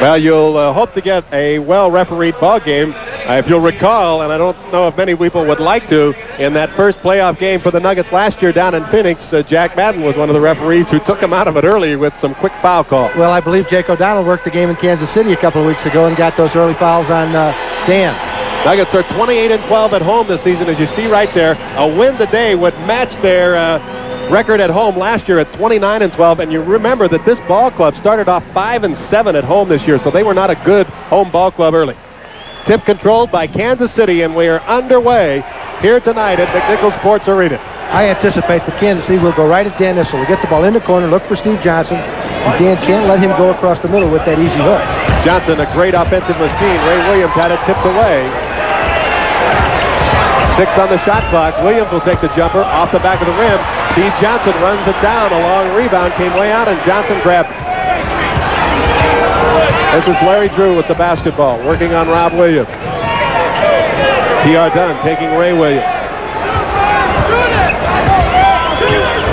Well, you'll hope to get a well-refereed ball game. If you'll recall, and I don't know if many people would like to, in that first playoff game for the Nuggets last year down in Phoenix, Jack Madden was one of the referees who took him out of it early with some quick foul calls. Well, I believe Jake O'Donnell worked the game in Kansas City a couple of weeks ago and got those early fouls on Dan. Nuggets are 28-12 at home this season, as you see right there. A win today would match their record at home last year at 29-12, and you remember that this ball club started off 5-7 at home this year, so they were not a good home ball club early. Tip controlled by Kansas City, and we are underway here tonight at McNichols Sports Arena. I anticipate that Kansas City will go right at Dan Issel. We'll get the ball in the corner, look for Steve Johnson, and Dan can't let him go across the middle with that easy hook. Johnson, a great offensive machine. Ray Williams had it tipped away. 6 on the shot clock. Williams will take the jumper off the back of the rim. Steve Johnson runs it down. A long rebound came way out, and Johnson grabbed it. This is Larry Drew with the basketball, working on Rob Williams. T.R. Dunn taking Ray Williams.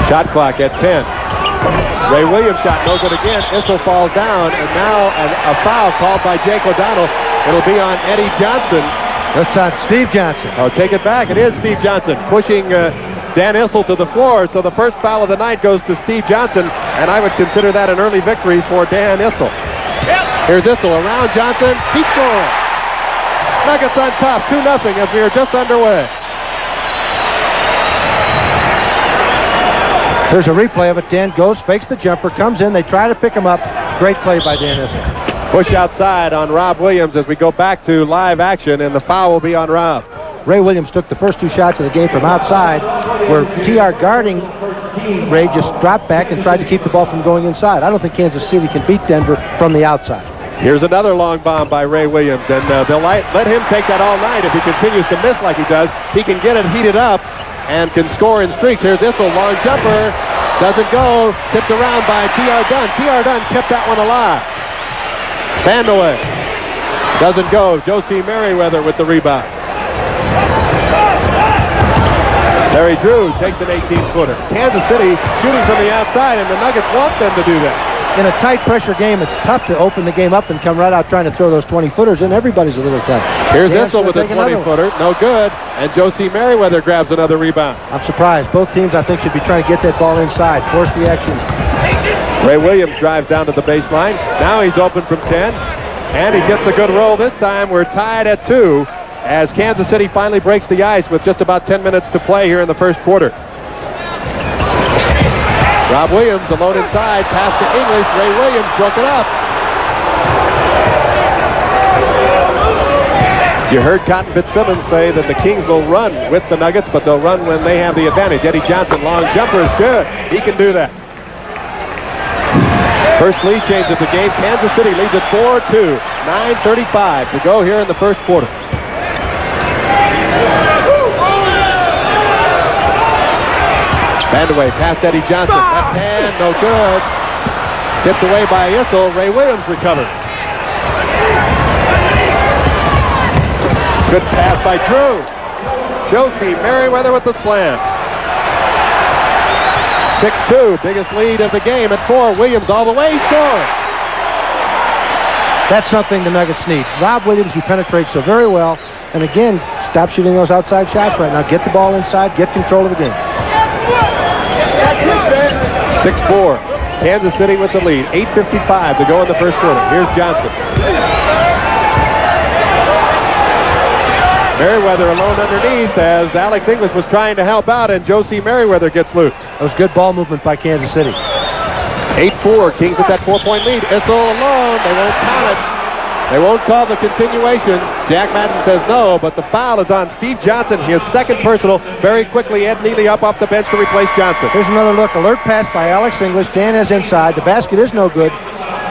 Shot clock at 10. Ray Williams shot no good again. Issel falls down, and now a foul called by Jake O'Donnell. It'll be on Eddie Johnson. That's on Steve Johnson. Oh, take it back. It is Steve Johnson pushing Dan Issel to the floor. So the first foul of the night goes to Steve Johnson, and I would consider that an early victory for Dan Issel. Here's Issel around Johnson. He scores. Nuggets on top, 2-0 as we are just underway. Here's a replay of it. Dan goes, fakes the jumper, comes in. They try to pick him up. Great play by Dan Issel. Push outside on Rob Williams as we go back to live action, and the foul will be on Rob. Ray Williams took the first 2 shots of the game from outside, where T.R. guarding Ray just dropped back and tried to keep the ball from going inside. I don't think Kansas City can beat Denver from the outside. Here's another long bomb by Ray Williams, and they'll let him take that all night. If he continues to miss like he does, he can get it heated up and can score in streaks. Here's Issel, long jumper, doesn't go, tipped around by T.R. Dunn. T.R. Dunn kept that one alive. Vandeweghe doesn't go. Josie Meriweather with the rebound. Larry Drew takes an 18-footer. Kansas City shooting from the outside, and the Nuggets want them to do that. In a tight pressure game, it's tough to open the game up and come right out trying to throw those 20-footers in. Everybody's a little tight. Here's Issel with a 20-footer. No good. And Josie Meriweather grabs another rebound. I'm surprised. Both teams, I think, should be trying to get that ball inside, force the action. Ray Williams drives down to the baseline. Now he's open from 10, and he gets a good roll this time. We're tied at 2 as Kansas City finally breaks the ice with just about 10 minutes to play here in the first quarter. Rob Williams alone inside, pass to English. Ray Williams broke it up. You heard Cotton Fitzsimmons say that the Kings will run with the Nuggets, but they'll run when they have the advantage. Eddie Johnson, long jumper is good. He can do that. First lead change of the game. Kansas City leads at 4-2. 9:35 to go here in the first quarter. Vandeweghe past Eddie Johnson. Left hand, no good. Tipped away by Issel. Ray Williams recovers. Good pass by Drew. Josie Meriweather with the slam. 6-2, biggest lead of the game at 4. Williams all the way, score. That's something the Nuggets need. Rob Williams, who penetrates so very well, and again, stop shooting those outside shots right now. Get the ball inside, get control of the game. 6-4, Kansas City with the lead. 8:55 to go in the first quarter. Here's Johnson. Meriweather alone underneath as Alex English was trying to help out, and Josie Meriweather gets loose. That was good ball movement by Kansas City. 8-4, Kings with that 4-point lead. Issel alone, they won't count it. They won't call the continuation. Jack Madden says no, but the foul is on Steve Johnson, his second personal. Very quickly, Ed Neely up off the bench to replace Johnson. Here's another look. Alert pass by Alex English. Dan is inside. The basket is no good.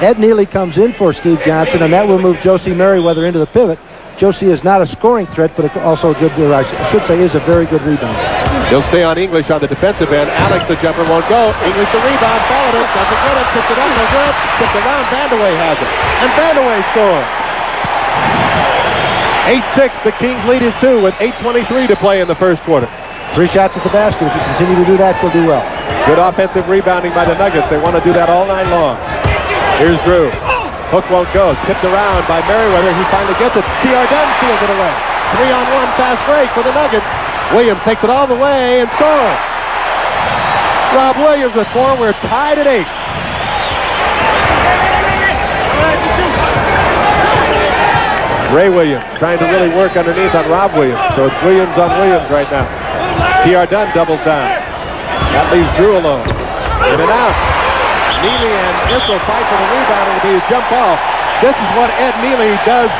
Ed Neely comes in for Steve Johnson, and that will move Josie Meriweather into the pivot. Josie is not a scoring threat, but also a good, I should say, is a very good rebounder. He'll stay on English on the defensive end. Alex, the jumper, won't go. English, the rebound, followed it, doesn't get it, picked it up, no good. Tipped around, Vandeweghe has it. And Vandeweghe scores. 8-6, the Kings lead is 2 with 8:23 to play in the first quarter. 3 shots at the basket. If you continue to do that, you'll do well. Good offensive rebounding by the Nuggets. They want to do that all night long. Here's Drew. Hook won't go. Tipped around by Meriweather. He finally gets it. T.R. Dunn steals it away. 3-on-1 fast break for the Nuggets. Williams takes it all the way and scores. Rob Williams with 4. We're tied at 8. Ray Williams trying to really work underneath on Rob Williams. So it's Williams on Williams right now. T.R. Dunn doubles down. That leaves Drew alone. In and out. Neely and Issel fight for the rebound. It'll be a jump ball. This is what Ed Neely does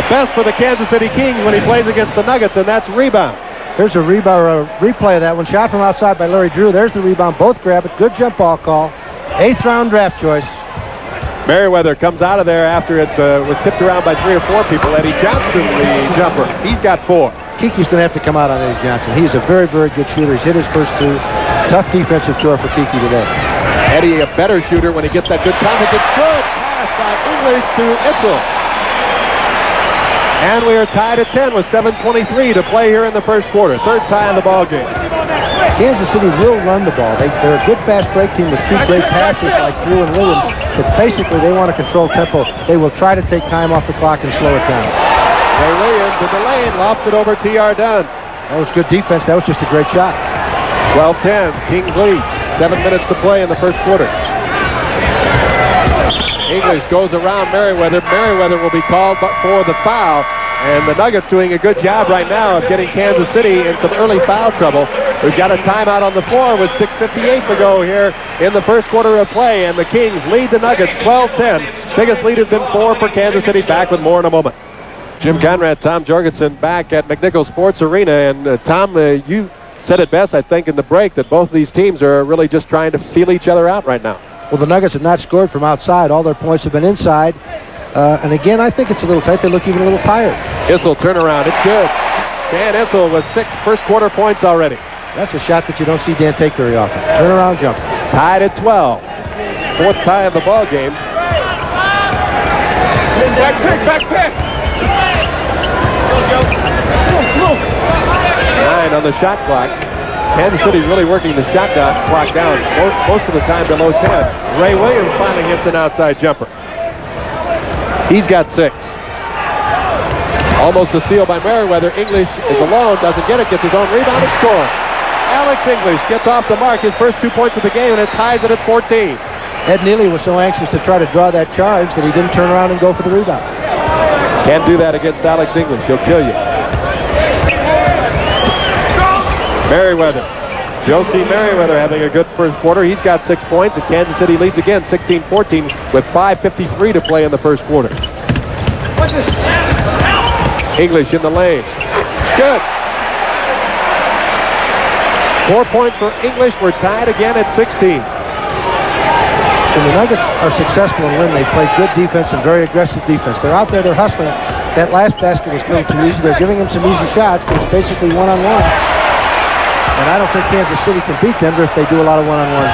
best for the Kansas City Kings when he plays against the Nuggets, and that's rebound. Here's a replay of that one. Shot from outside by Larry Drew. There's the rebound. Both grab it. Good jump ball call. 8th round draft choice. Meriweather comes out of there after it was tipped around by 3 or 4 people. Eddie Johnson, the jumper. He's got 4. Kiki's going to have to come out on Eddie Johnson. He's a very, very good shooter. He's hit his first 2. Tough defensive chore for Kiki today. Eddie, a better shooter when he gets that good contact. It's good pass by English to Issel. And we are tied at 10 with 7:23 to play here in the first quarter. 3rd tie in the ball game. Kansas City will run the ball. They're a good fast break team with 2 great passers like Drew and Williams. But basically, they want to control tempo. They will try to take time off the clock and slow it down. Ray Williams in the lane, lofts it over T.R. Dunn. That was good defense. That was just a great shot. 12-10, Kings lead. 7 minutes to play in the first quarter. English goes around Meriweather. Meriweather will be called for the foul. And the Nuggets doing a good job right now of getting Kansas City in some early foul trouble. We've got a timeout on the floor with 6:58 to go here in the first quarter of play. And the Kings lead the Nuggets 12-10. Biggest lead has been 4 for Kansas City. Back with more in a moment. Jim Conrad, Tom Jorgensen back at McNichol Sports Arena. And Tom, you said it best, I think, in the break that both of these teams are really just trying to feel each other out right now. Well, the Nuggets have not scored from outside. All their points have been inside. And again, I think it's a little tight. They look even a little tired. Issel turnaround. It's good. Dan Issel with 6 first quarter points already. That's a shot that you don't see Dan take very often. Turnaround jumper. Tied at 12. 4th tie of the ball game. Back pick. 9 on the shot clock. Kansas City really working the shot clock down most of the time below 10. Ray Williams finally hits an outside jumper. He's got 6. Almost a steal by Meriweather. English is alone, doesn't get it, gets his own rebound and scores. Alex English gets off the mark, his first 2 points of the game, and it ties it at 14. Ed Neely was so anxious to try to draw that charge that he didn't turn around and go for the rebound. Can't do that against Alex English. He'll kill you. Meriweather. Josie Meriweather having a good first quarter. He's got 6 points, and Kansas City leads again 16-14 with 5:53 to play in the first quarter. English in the lane. Good. 4 points for English. We're tied again at 16. When the Nuggets are successful and win, they play good defense and very aggressive defense. They're out there, they're hustling. That last basket was a little too easy. They're giving him some easy shots, but it's basically one-on-one. And I don't think Kansas City can beat Denver if they do a lot of one-on-ones.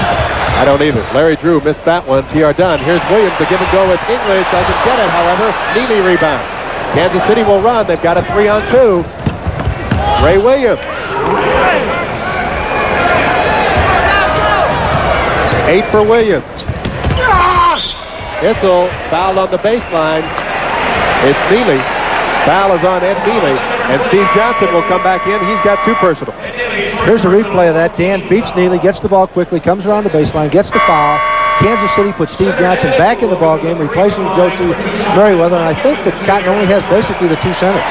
I don't either. Larry Drew missed that one. T.R. Dunn. Here's Williams to give and go with English. Doesn't get it, however. Neely rebounds. Kansas City will run. They've got a 3-on-2. Ray Williams. 8 for Williams. Issel fouled on the baseline. It's Neely. Foul is on Ed Neely. And Steve Johnson will come back in. He's got 2 personal. Here's a replay of that. Dan beats Neely, gets the ball quickly, comes around the baseline, gets the foul. Kansas City puts Steve Johnson back in the ball game, replacing Josie Meriweather. And I think that Cotton only has basically the 2 centers.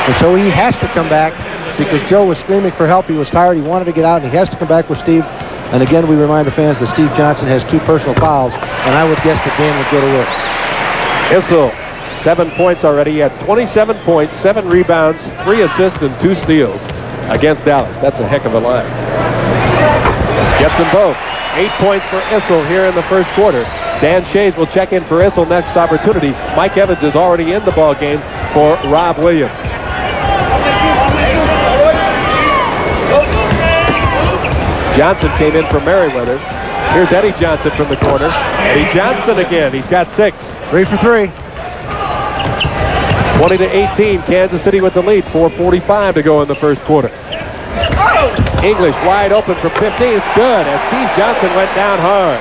And so he has to come back because Joe was screaming for help. He was tired. He wanted to get out, and he has to come back with Steve. And again, we remind the fans that Steve Johnson has 2 personal fouls, and I would guess that Dan would go to work. Issel, 7 points already. He had 27 points, 7 rebounds, 3 assists, and 2 steals against Dallas. That's a heck of a line. Gets them both. 8 points for Issel here in the first quarter. Dan Shays will check in for Issel next opportunity. Mike Evans is already in the ball game for Rob Williams. Johnson came in for Meriweather. Here's Eddie Johnson from the corner. Eddie Johnson again. He's got 6. 3 for 3. 20-18. Kansas City with the lead. 4:45 to go in the first quarter. English wide open from 15. It's good as Steve Johnson went down hard.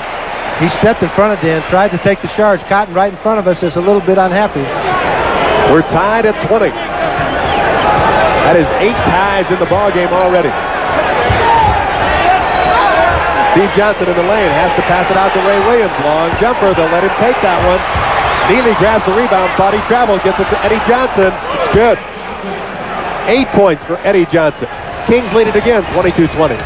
He stepped in front of Dan, tried to take the charge. Cotton right in front of us is a little bit unhappy. We're tied at 20. That is 8 ties in the ball game already. Steve Johnson in the lane has to pass it out to Ray Williams. Long jumper. They'll let him take that one. Neely grabs the rebound. Thought he traveled. Gets it to Eddie Johnson. It's good. 8 points for Eddie Johnson. Kings lead it again, 22-20.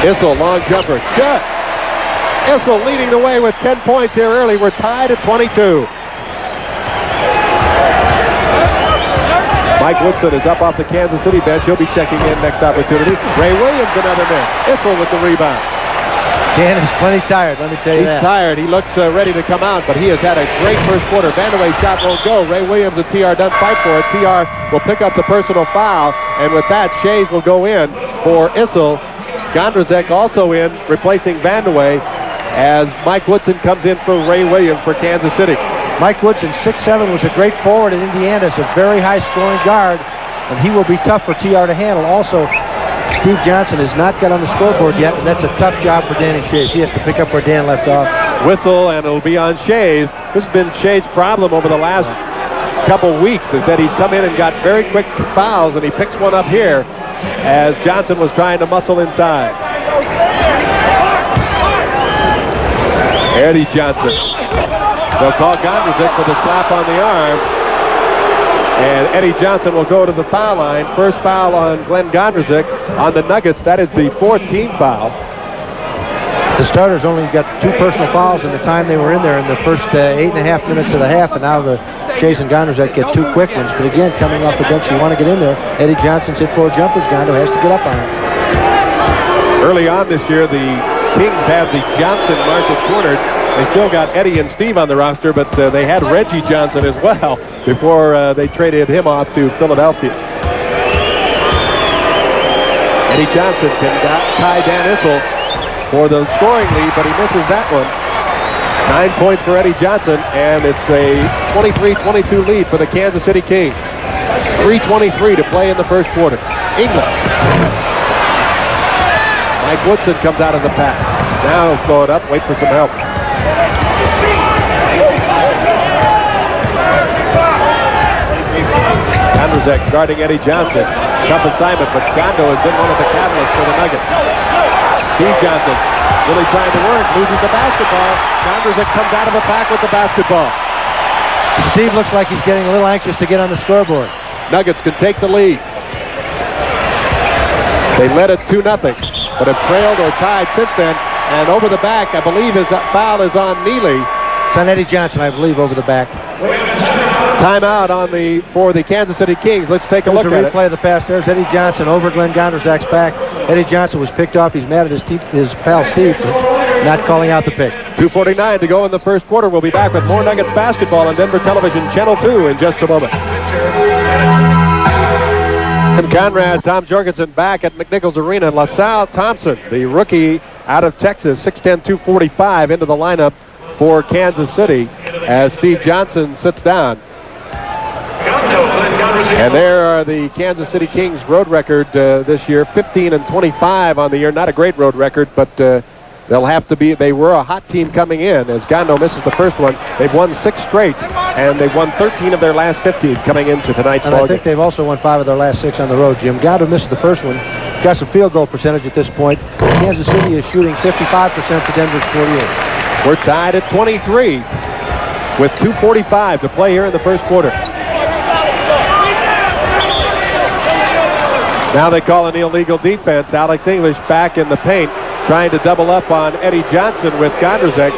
Issel, long jumper. It's good. Issel leading the way with 10 points here early. We're tied at 22. Mike Woodson is up off the Kansas City bench. He'll be checking in next opportunity. Ray Williams, another miss. Issel with the rebound. Dan is plenty tired, let me tell you that. He's tired. He looks ready to come out, but he has had a great first quarter. Vandeweghe shot won't go. Ray Williams and TR Dunn fight for it. TR will pick up the personal foul, and with that, Shays will go in for Issel. Gondrzek also in, replacing Vandeweghe, as Mike Woodson comes in for Ray Williams for Kansas City. Mike Woodson, 6'7", was a great forward in Indiana. It's a very high-scoring guard, and he will be tough for TR to handle. Also, Steve Johnson has not got on the scoreboard yet, and that's a tough job for Danny Shays. He has to pick up where Dan left off. Whistle, and it'll be on Shays. This has been Shays' problem over the last couple weeks, is that he's come in and got very quick fouls, and he picks one up here as Johnson was trying to muscle inside. Eddie Johnson. They'll call Gondrzek for the slap on the arm. And Eddie Johnson will go to the foul line. First foul on Glenn Gondrzek. On the Nuggets, that is the 4th team foul. The starters only got 2 personal fouls in the time they were in there in the first 8.5 minutes of the half, and now the Shays and Gondrzek get 2 quick ones. But again, coming off the bench, you want to get in there. Eddie Johnson's hit 4 jumpers. Gondo has to get up on it. Early on this year, the Kings have the Johnson-Marshall cornered. They still got Eddie and Steve on the roster, but they had Reggie Johnson as well before they traded him off to Philadelphia. Eddie Johnson can tie Dan Issel for the scoring lead, but he misses that one. 9 points for Eddie Johnson, and it's a 23-22 lead for the Kansas City Kings. 3:23 to play in the first quarter. England. Mike Woodson comes out of the pack. Now he'll slow it up, wait for some help. Gondrzek guarding Eddie Johnson. Tough assignment, but Gondo has been one of the catalysts for the Nuggets. Steve Johnson really trying to work, loses the basketball. Gondrzek comes out of the pack with the basketball. Steve looks like he's getting a little anxious to get on the scoreboard. Nuggets can take the lead. They led it 2-0, but have trailed or tied since then. And over the back, I believe his foul is on Neely. It's on Eddie Johnson, I believe, over the back. Timeout for the Kansas City Kings. Let's take a look at it. Replay of the pass. There's Eddie Johnson over Glenn Gondrzek's back. Eddie Johnson was picked off. He's mad at his pal Steve for not calling out the pick. 2:49 to go in the first quarter. We'll be back with more Nuggets basketball on Denver Television Channel 2 in just a moment. Tim Conrad, Tom Jorgensen back at McNichols Arena. LaSalle Thompson, the rookie out of Texas, 6'10", 245, into the lineup for Kansas City as Steve Johnson sits down. And there are the Kansas City Kings road record this year, 15-25 on the year. Not a great road record, but they'll have to be. They were a hot team coming in as Gondo misses the first one. They've won 6 straight, and they've won 13 of their last 15 coming into tonight's ball game. I think they've also won 5 of their last 6 on the road, Jim. Gondo misses the first one. Got some field goal percentage at this point. Kansas City is shooting 55% to Denver's 48. We're tied at 23 with 2:45 to play here in the first quarter. Now they call an illegal defense. Alex English back in the paint, trying to double up on Eddie Johnson with Gondrzek.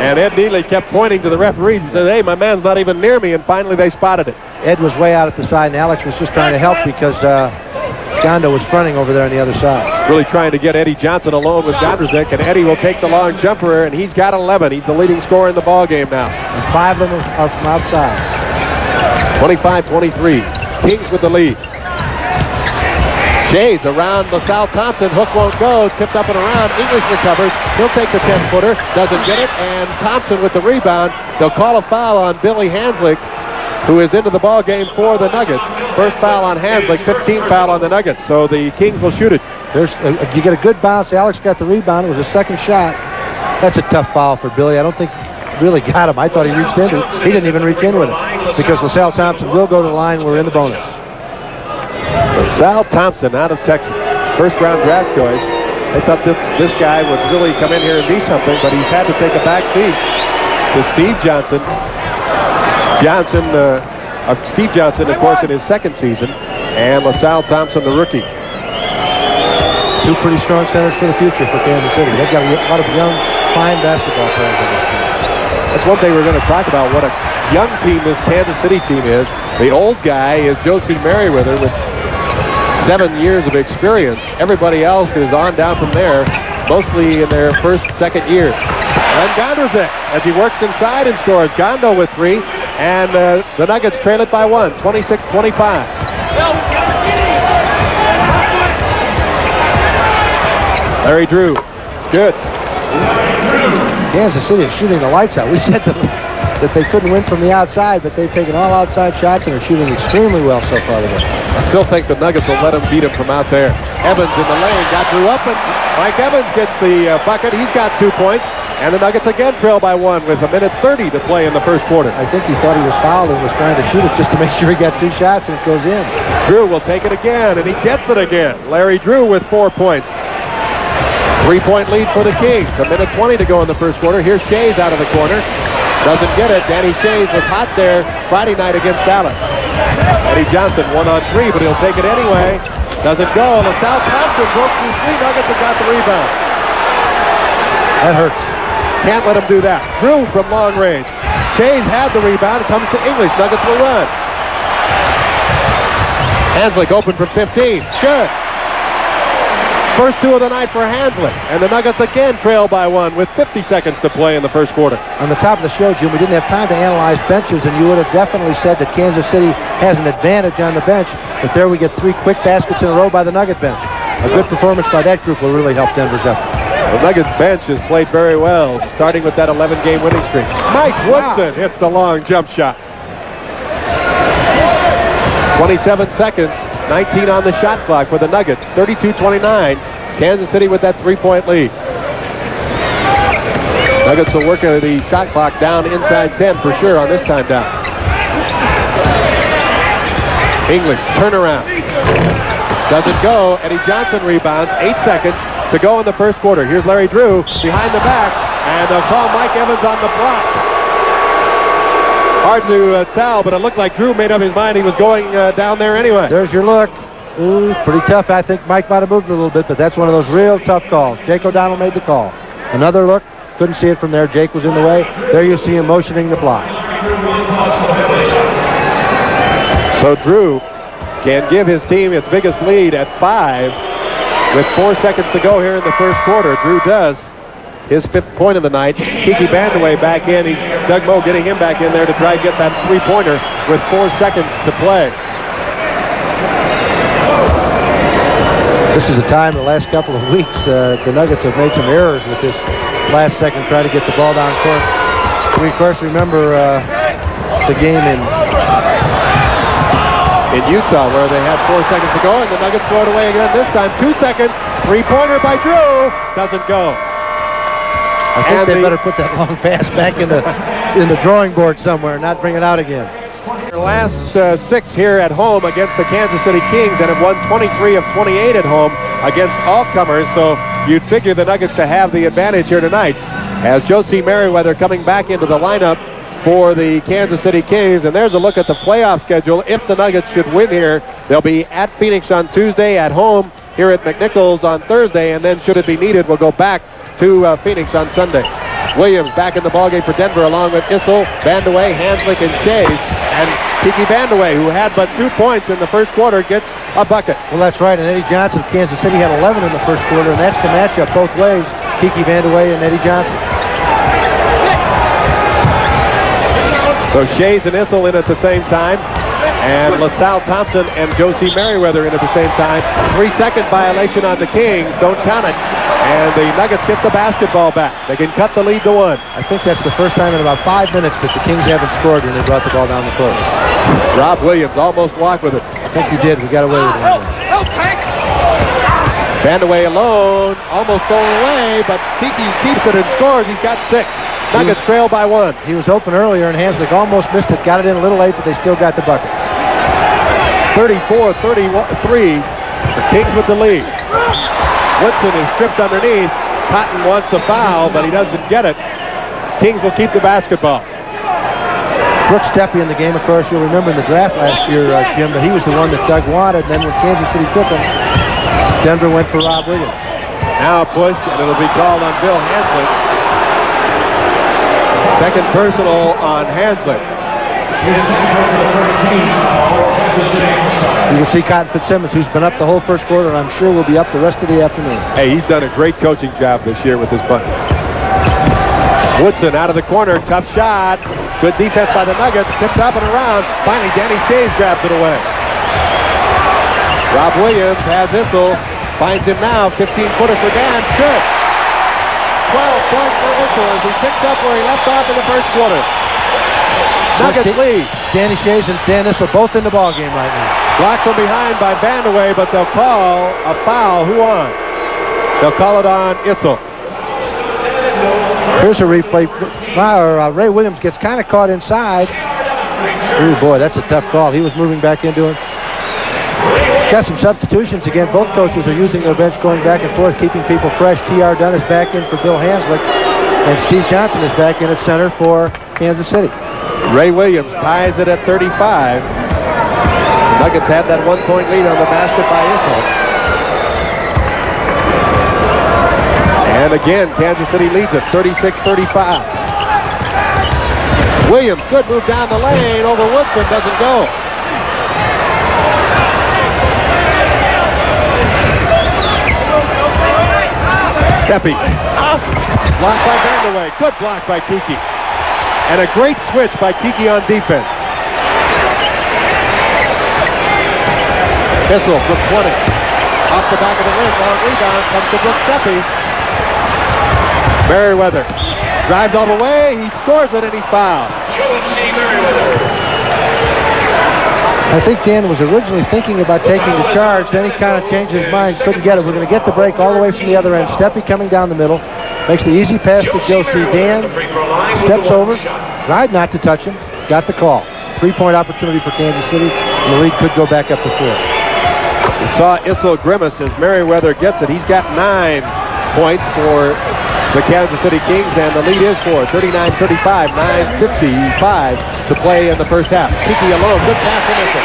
And Ed Neely kept pointing to the referees and said, hey, my man's not even near me, and finally they spotted it. Ed was way out at the side, and Alex was just trying to help because Gondo was fronting over there on the other side. Really trying to get Eddie Johnson alone with Gondrzek, and Eddie will take the long jumper, and he's got 11. He's the leading scorer in the ball game now. And 5 of them are from outside. 25-23. Kings with the lead. Shays around LaSalle Thompson. Hook won't go. Tipped up and around. English recovers. He'll take the 10-footer. Doesn't get it. And Thompson with the rebound. They'll call a foul on Billy Hanslick. who is into the ball game for the Nuggets. First foul on Hanslick, 15th foul on the Nuggets. So the Kings will shoot it. You get a good bounce. Alex got the rebound. It was a second shot. That's a tough foul for Billy. I don't think he really got him. I thought he reached into it. He didn't even reach in with it because LaSalle Thompson will go to the line. We're in the bonus. LaSalle Thompson out of Texas. First round draft choice. They thought this guy would really come in here and be something, but he's had to take a back seat to Steve Johnson. Steve Johnson, of course, in his second season, and LaSalle Thompson, the rookie. Two pretty strong centers for the future for Kansas City. They've got a lot of young, fine basketball players on this team. That's one thing we're going to talk about, what a young team this Kansas City team is. The old guy is Josie Meriweather with 7 years of experience. Everybody else is on down from there, mostly in their first, second year. And Gondrzek, as he works inside and scores. Gondo with 3, and the Nuggets trail it by 1, 26-25. Larry Drew, good. Kansas City is shooting the lights out. We said that they couldn't win from the outside, but they've taken all outside shots and are shooting extremely well so far today. I still think the Nuggets will let him beat him from out there. Evans in the lane, got Drew up, and Mike Evans gets the bucket. He's got 2 points, and the Nuggets again trail by 1 with 1:30 to play in the first quarter. I think he thought he was fouled and was trying to shoot it just to make sure he got 2 shots and it goes in. Drew will take it again, and he gets it again. Larry Drew with 4 points. 3-point lead for the Kings. 1:20 to go in the first quarter. Here's Shays out of the corner. Doesn't get it. Danny Shays was hot there Friday night against Dallas. Eddie Johnson 1-on-3, but he'll take it anyway. Doesn't go. LaSalle Thompson broke through 3 Nuggets and got the rebound. That hurts. Can't let him do that. Drew from long range. Shays had the rebound. Comes to English. Nuggets will run. Hanslick open from 15. Good. First 2 of the night for Hanslick. And the Nuggets again trail by 1 with 50 seconds to play in the first quarter. On the top of the show, Jim, we didn't have time to analyze benches, and you would have definitely said that Kansas City has an advantage on the bench. But there we get 3 quick baskets in a row by the Nugget bench. A good performance by that group will really help Denver's effort. The Nuggets bench has played very well, starting with that 11-game winning streak. Mike Woodson hits the long jump shot. 27 seconds. 19 on the shot clock for the Nuggets. 32-29. Kansas City with that 3-point lead. Nuggets will work the shot clock down inside 10 for sure on this time down. English turnaround. Doesn't go. Eddie Johnson rebounds. 8 seconds to go in the first quarter. Here's Larry Drew behind the back, and they'll call Mike Evans on the block. Hard to tell, but it looked like Drew made up his mind he was going down there anyway. There's your look. Ooh, pretty tough. I think Mike might have moved a little bit, but that's one of those real tough calls. Jake O'Donnell made the call. Another look. Couldn't see it from there. Jake was in the way. There you see him motioning the block. So Drew can give his team its biggest lead at 5 with 4 seconds to go here in the first quarter. Drew does. His 5th point of the night. Kiki Vandeweghe back in. He's Doug Moe getting him back in there to try and get that 3-pointer with 4 seconds to play. This is a time the last couple of weeks the Nuggets have made some errors with this last second trying to get the ball down court. We, of course, remember the game in Utah where they had 4 seconds to go, and the Nuggets throw it away again this time. 2 seconds. 3-pointer by Drew. Doesn't go. I think they better put that long pass back in the drawing board somewhere and not bring it out again. Their last 6 here at home against the Kansas City Kings, and have won 23 of 28 at home against all comers, so you'd figure the Nuggets to have the advantage here tonight. As Josie Meriweather coming back into the lineup for the Kansas City Kings, and there's a look at the playoff schedule. If the Nuggets should win here, they'll be at Phoenix on Tuesday, at home here at McNichols on Thursday, and then should it be needed, we'll go back to Phoenix on Sunday. Williams back in the ballgame for Denver along with Issel, Vandeweghe, Hanslick, and Shays. And Kiki Vandeweghe, who had but 2 points in the first quarter, gets a bucket. Well, that's right. And Eddie Johnson of Kansas City had 11 in the first quarter, and that's the matchup both ways. Kiki Vandeweghe and Eddie Johnson. So Shays and Issel in at the same time. And LaSalle Thompson and Josie Meriweather in at the same time. 3-second violation on the Kings. Don't count it. And the Nuggets get the basketball back. They can cut the lead to 1. I think that's the first time in about 5 minutes that the Kings haven't scored when they brought the ball down the court. Rob Williams almost walked with it. I think he did. We got away with it. Vandeweghe alone, almost stolen away, but Kiki keeps it and scores. He's got 6. Nuggets trail by 1. He was open earlier, and Hanslick almost missed it. Got it in a little late, but they still got the bucket. 34-33. The Kings with the lead. Woodson is stripped underneath. Cotton wants the foul, but he doesn't get it. Kings will keep the basketball. Brooks Steppe in the game, of course, you'll remember in the draft last year, Jim, that he was the one that Doug wanted, and then when Kansas City took him, Denver went for Rob Williams. Now a push, and it'll be called on Bill Hanslick. Second personal on Hanslick. You will see Cotton Fitzsimmons, who's been up the whole first quarter, and I'm sure will be up the rest of the afternoon. Hey, he's done a great coaching job this year with this bunch. Woodson out of the corner, tough shot. Good defense by the Nuggets, tipped up and around. Finally, Danny Shays grabs it away. Rob Williams has Issel, finds him now, 15-footer for Dan, good. 12 points for Issel as he picks up where he left off in the first quarter. Nuggets lead. Danny Shays and Dan Issel both in the ball game right now. Blocked from behind by Vandeweghe, but they'll call a foul. Who on? They'll call it on Issel. Here's a replay. Ray Williams gets kind of caught inside. Ooh, boy, that's a tough call. He was moving back into it. Got some substitutions again. Both coaches are using their bench going back and forth, keeping people fresh. T.R. Dunn is back in for Bill Hanslick, and Steve Johnson is back in at center for Kansas City. Ray Williams ties it at 35. The Nuggets had that 1-point lead on the basket by Issel. And again, Kansas City leads it 36-35. Williams, good move down the lane over Woodson, doesn't go. Steppe. Blocked by Vandeweghe. Good block by Kiki. And a great switch by Kiki on defense. Issel from 20. Off the back of the rim, long rebound, comes to Brooks Steppe. Meriweather drives all the way, he scores it, and he's fouled. I think Dan was originally thinking about taking the charge, then he kind of changed his mind, couldn't get it. We're going to get the break all the way from the other end. Steppe coming down the middle, makes the easy pass to Josie. Dan steps over, tried not to touch him, got the call. 3-point opportunity for Kansas City, and the lead could go back up to 4. You saw Issel grimace as Meriweather gets it. He's got 9 points for the Kansas City Kings, and the lead is 4, 39-35, 9:55 to play in the first half. Kiki alone, good pass from Issel.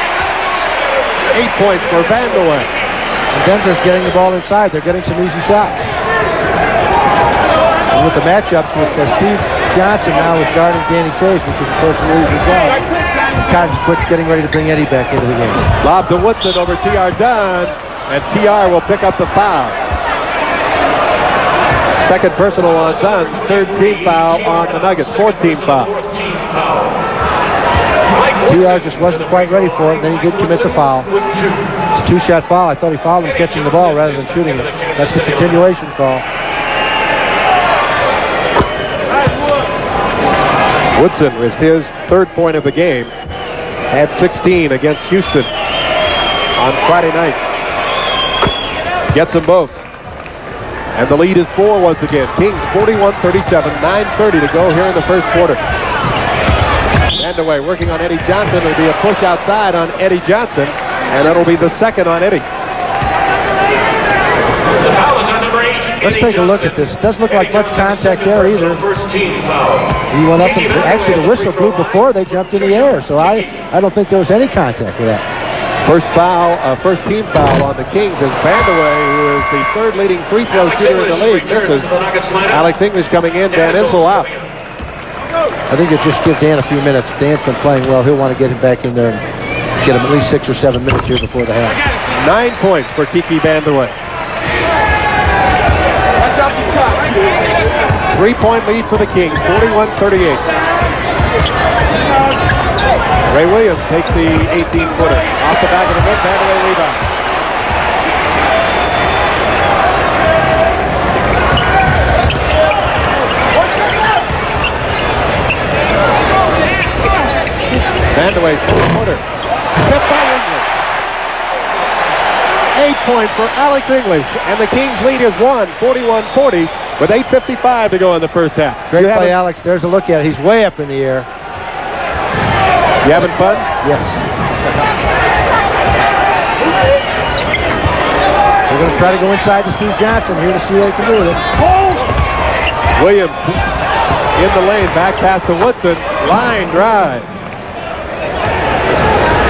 8 points for Vandeweghe. And Denver's getting the ball inside. They're getting some easy shots. And with the matchups with Steve Johnson now is guarding Danny Shays, which is of course an easy job. Cotton's quick getting ready to bring Eddie back into the game. Lob to Woodson over T.R. Dunn, and T.R. will pick up the foul. Second personal on Dunn, third team foul on the Nuggets, 4th-team foul. T.R. just wasn't quite ready for it, then he did commit the foul. It's a 2-shot foul. I thought he fouled him catching the ball rather than shooting it. That's the continuation call. Woodson was his 3rd point of the game. Had 16 against Houston on Friday night. Gets them both. And the lead is 4 once again. Kings 41-37, 9:30 to go here in the first quarter. Vandeweghe working on Eddie Johnson. It'll be a push outside on Eddie Johnson, and that'll be the second on Eddie. Let's take a look at this. It doesn't look like much contact there either. He went up and actually the whistle blew before they jumped in the air, so I don't think there was any contact with that. First team foul on the Kings is Vandeweghe, who is the 3rd leading free throw shooter in the league. Misses. Alex English coming in, Dan Issel out. I think it just give Dan a few minutes. Dan's been playing well. He'll want to get him back in there and get him at least 6 or 7 minutes here before the half. 9 points for Kiki Vandeweghe. 3-point lead for the Kings, 41-38. Ray Williams takes the 18-footer. Off the back of the net, Vandeweghe rebound. Vandeweghe, 4-footer. Tipped by English. 8 points for Alex English, and the Kings lead is 41-40 with 8:55 to go in the first half. Great play, Alex. There's a look at it. He's way up in the air. You having fun? Yes. We're going to try to go inside to Steve Johnson here to see what he can do with it. Williams in the lane, back pass to Woodson. Line drive.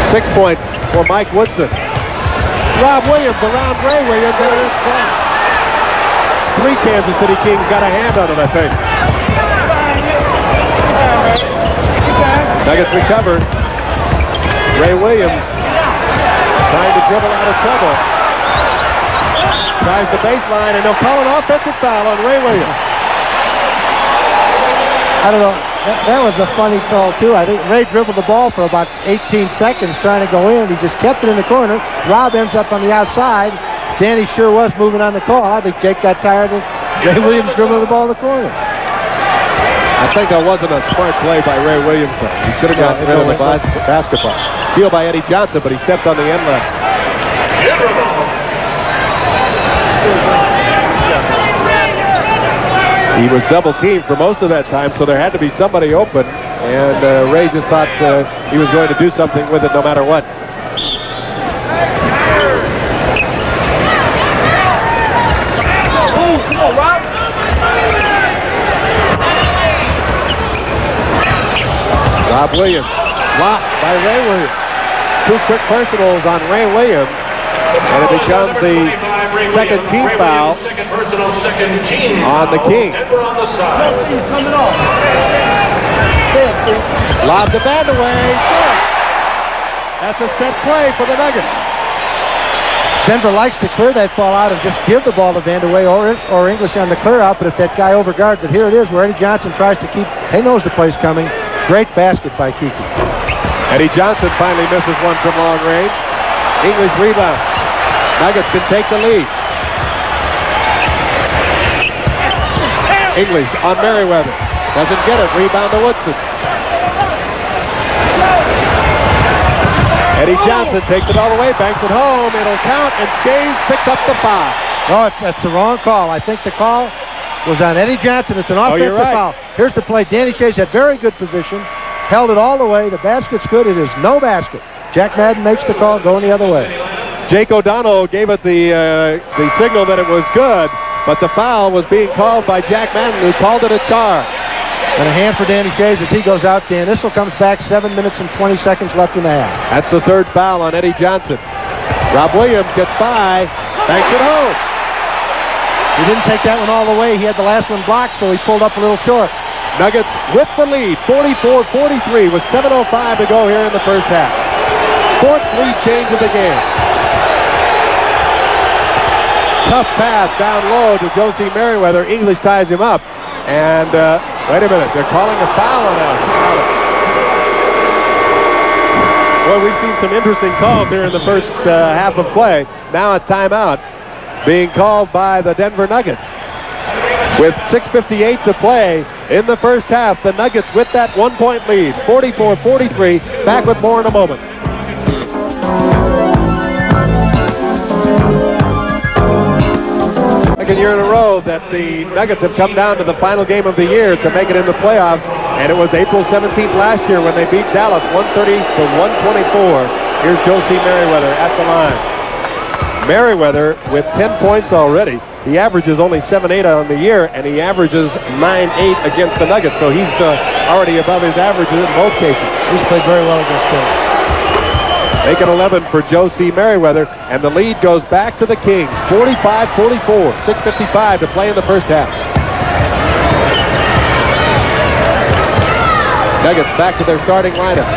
6 point for Mike Woodson. Rob Williams around Ray Williams, and it's front. 3 Kansas City Kings got a hand on it, I think. Nuggets recovered. Ray Williams trying to dribble out of trouble. Tries the baseline, and they'll call an offensive foul on Ray Williams. I don't know. That was a funny call, too. I think Ray dribbled the ball for about 18 seconds trying to go in. He just kept it in the corner. Rob ends up on the outside. Danny sure was moving on the call. I think Jake got tired of Ray Williams dribbling the ball in the corner. I think that wasn't a smart play by Ray Williams, though. He should have gotten rid of the basketball. Steal by Eddie Johnson, but he stepped on the end line. He was double-teamed for most of that time, so there had to be somebody open, and Ray just thought he was going to do something with it no matter what. Come on, Rob. Rob Williams, blocked by Ray Williams. 2 quick personals on Ray Williams, and it becomes the second team foul on the Kings. Lob to Vandeweghe. That's a set play for the Nuggets. Denver likes to clear that ball out and just give the ball to Vandeweghe or English on the clear out, but if that guy overguards it, here it is where Eddie Johnson tries to keep, he knows the play's coming. Great basket by Kiki. Eddie Johnson finally misses one from long range. English rebound. Nuggets can take the lead. English on Meriweather. Doesn't get it. Rebound to Woodson. Eddie Johnson takes it all the way, banks it home. It'll count, and Shays picks up the foul. No, that's the wrong call. I think the call was on Eddie Johnson. It's an offensive foul. Here's the play. Danny Shays had very good position, held it all the way. The basket's good. It is no basket. Jack Madden makes the call going the other way. Jake O'Donnell gave it the signal that it was good, but the foul was being called by Jack Madden, who called it a charge. And a hand for Danny Shays as he goes out. Dan Issel comes back, 7 minutes and 20 seconds left in the half. That's the 3rd foul on Eddie Johnson. Rob Williams gets by, banks it home. He didn't take that one all the way. He had the last one blocked, so he pulled up a little short. Nuggets with the lead, 44-43, with 7:05 to go here in the first half. 4th lead change of the game. Tough pass down low to Josie Meriweather. English ties him up. And wait a minute, they're calling a foul on Alex. Well, we've seen some interesting calls here in the first half of play. Now a timeout being called by the Denver Nuggets. With 6:58 to play in the first half, the Nuggets with that 1-point lead, 44-43. Back with more in a moment. Second year in a row that the Nuggets have come down to the final game of the year to make it in the playoffs, and it was April 17th last year when they beat Dallas 130-124. Here's Josie Meriweather at the line. Meriweather with 10 points already. He averages only 7-8 on the year, and he averages 9-8 against the Nuggets, so he's already above his averages in both cases. He's played very well against them. Make it 11 for Josie Meriweather, and the lead goes back to the Kings, 45-44, 6:55 to play in the first half. Nuggets back to their starting lineup.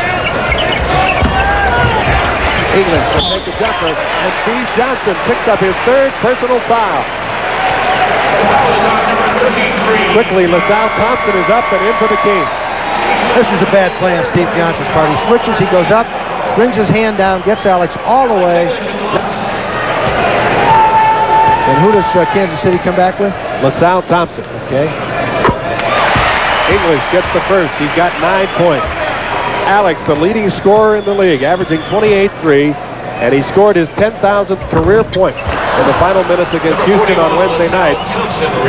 English will take the jumper, and Steve Johnson picks up his 3rd personal foul. Quickly, LaSalle Thompson is up and in for the Kings. This is a bad play on Steve Johnson's part. He switches, he goes up, brings his hand down, gets Alex all the way. And who does Kansas City come back with? LaSalle Thompson. Okay. English gets the first. He's got 9 points. Alex, the leading scorer in the league, averaging 28-3, and he scored his 10,000th career point in the final minutes against Houston on Wednesday night.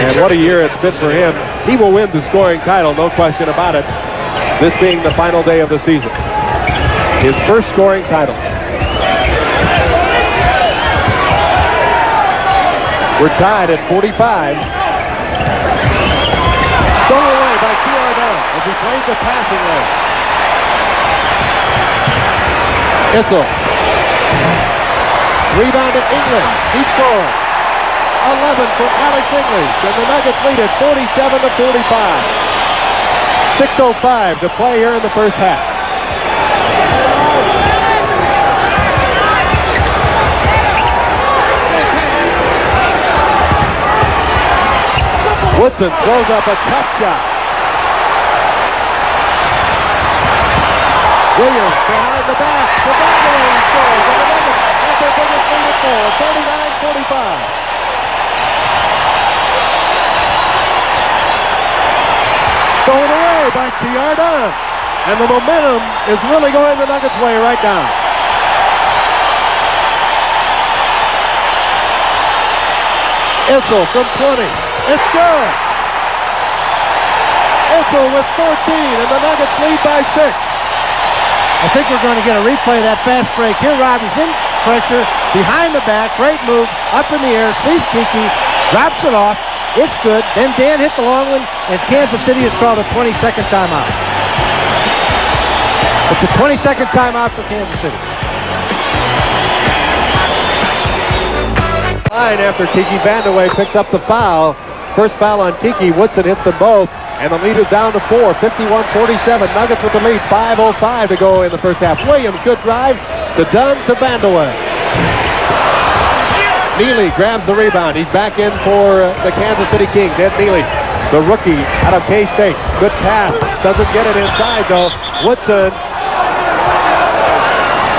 And what a year it's been for him. He will win the scoring title, no question about it, this being the final day of the season. His first scoring title. We're tied at 45. Stolen away by T.R. Dunn as he plays the passing lane. Issel. Rebound at English. He scored. 11 for Alex English. And the Nuggets lead it 47-45. 6:05 to play here in the first half. Woodson throws up a tough shot. Williams behind the back. The Vandeweghe scores. And the Nuggets have their biggest lead at 39-45. Stolen away by T.R. Dunn. And the momentum is really going the Nuggets' way right now. Issel from 20. It's good. Issel with 14, and the Nuggets lead by 6. I think we're going to get a replay of that fast break. Here Robbie's in pressure, behind the back, great move, up in the air, sees Kiki, drops it off. It's good. Then Dan hit the long one, and Kansas City has called a 20-second timeout. It's a 20-second timeout for Kansas City. Line after Kiki. Vandeweghe picks up the foul. First foul on Kiki. Woodson hits them both, and the lead is down to 4. 51-47. Nuggets with the lead. 5:05 to go in the first half. Williams, good drive to Dunn to Vandeweghe. Neely grabs the rebound. He's back in for the Kansas City Kings. Ed Neely, the rookie out of K-State. Good pass. Doesn't get it inside, though. Woodson.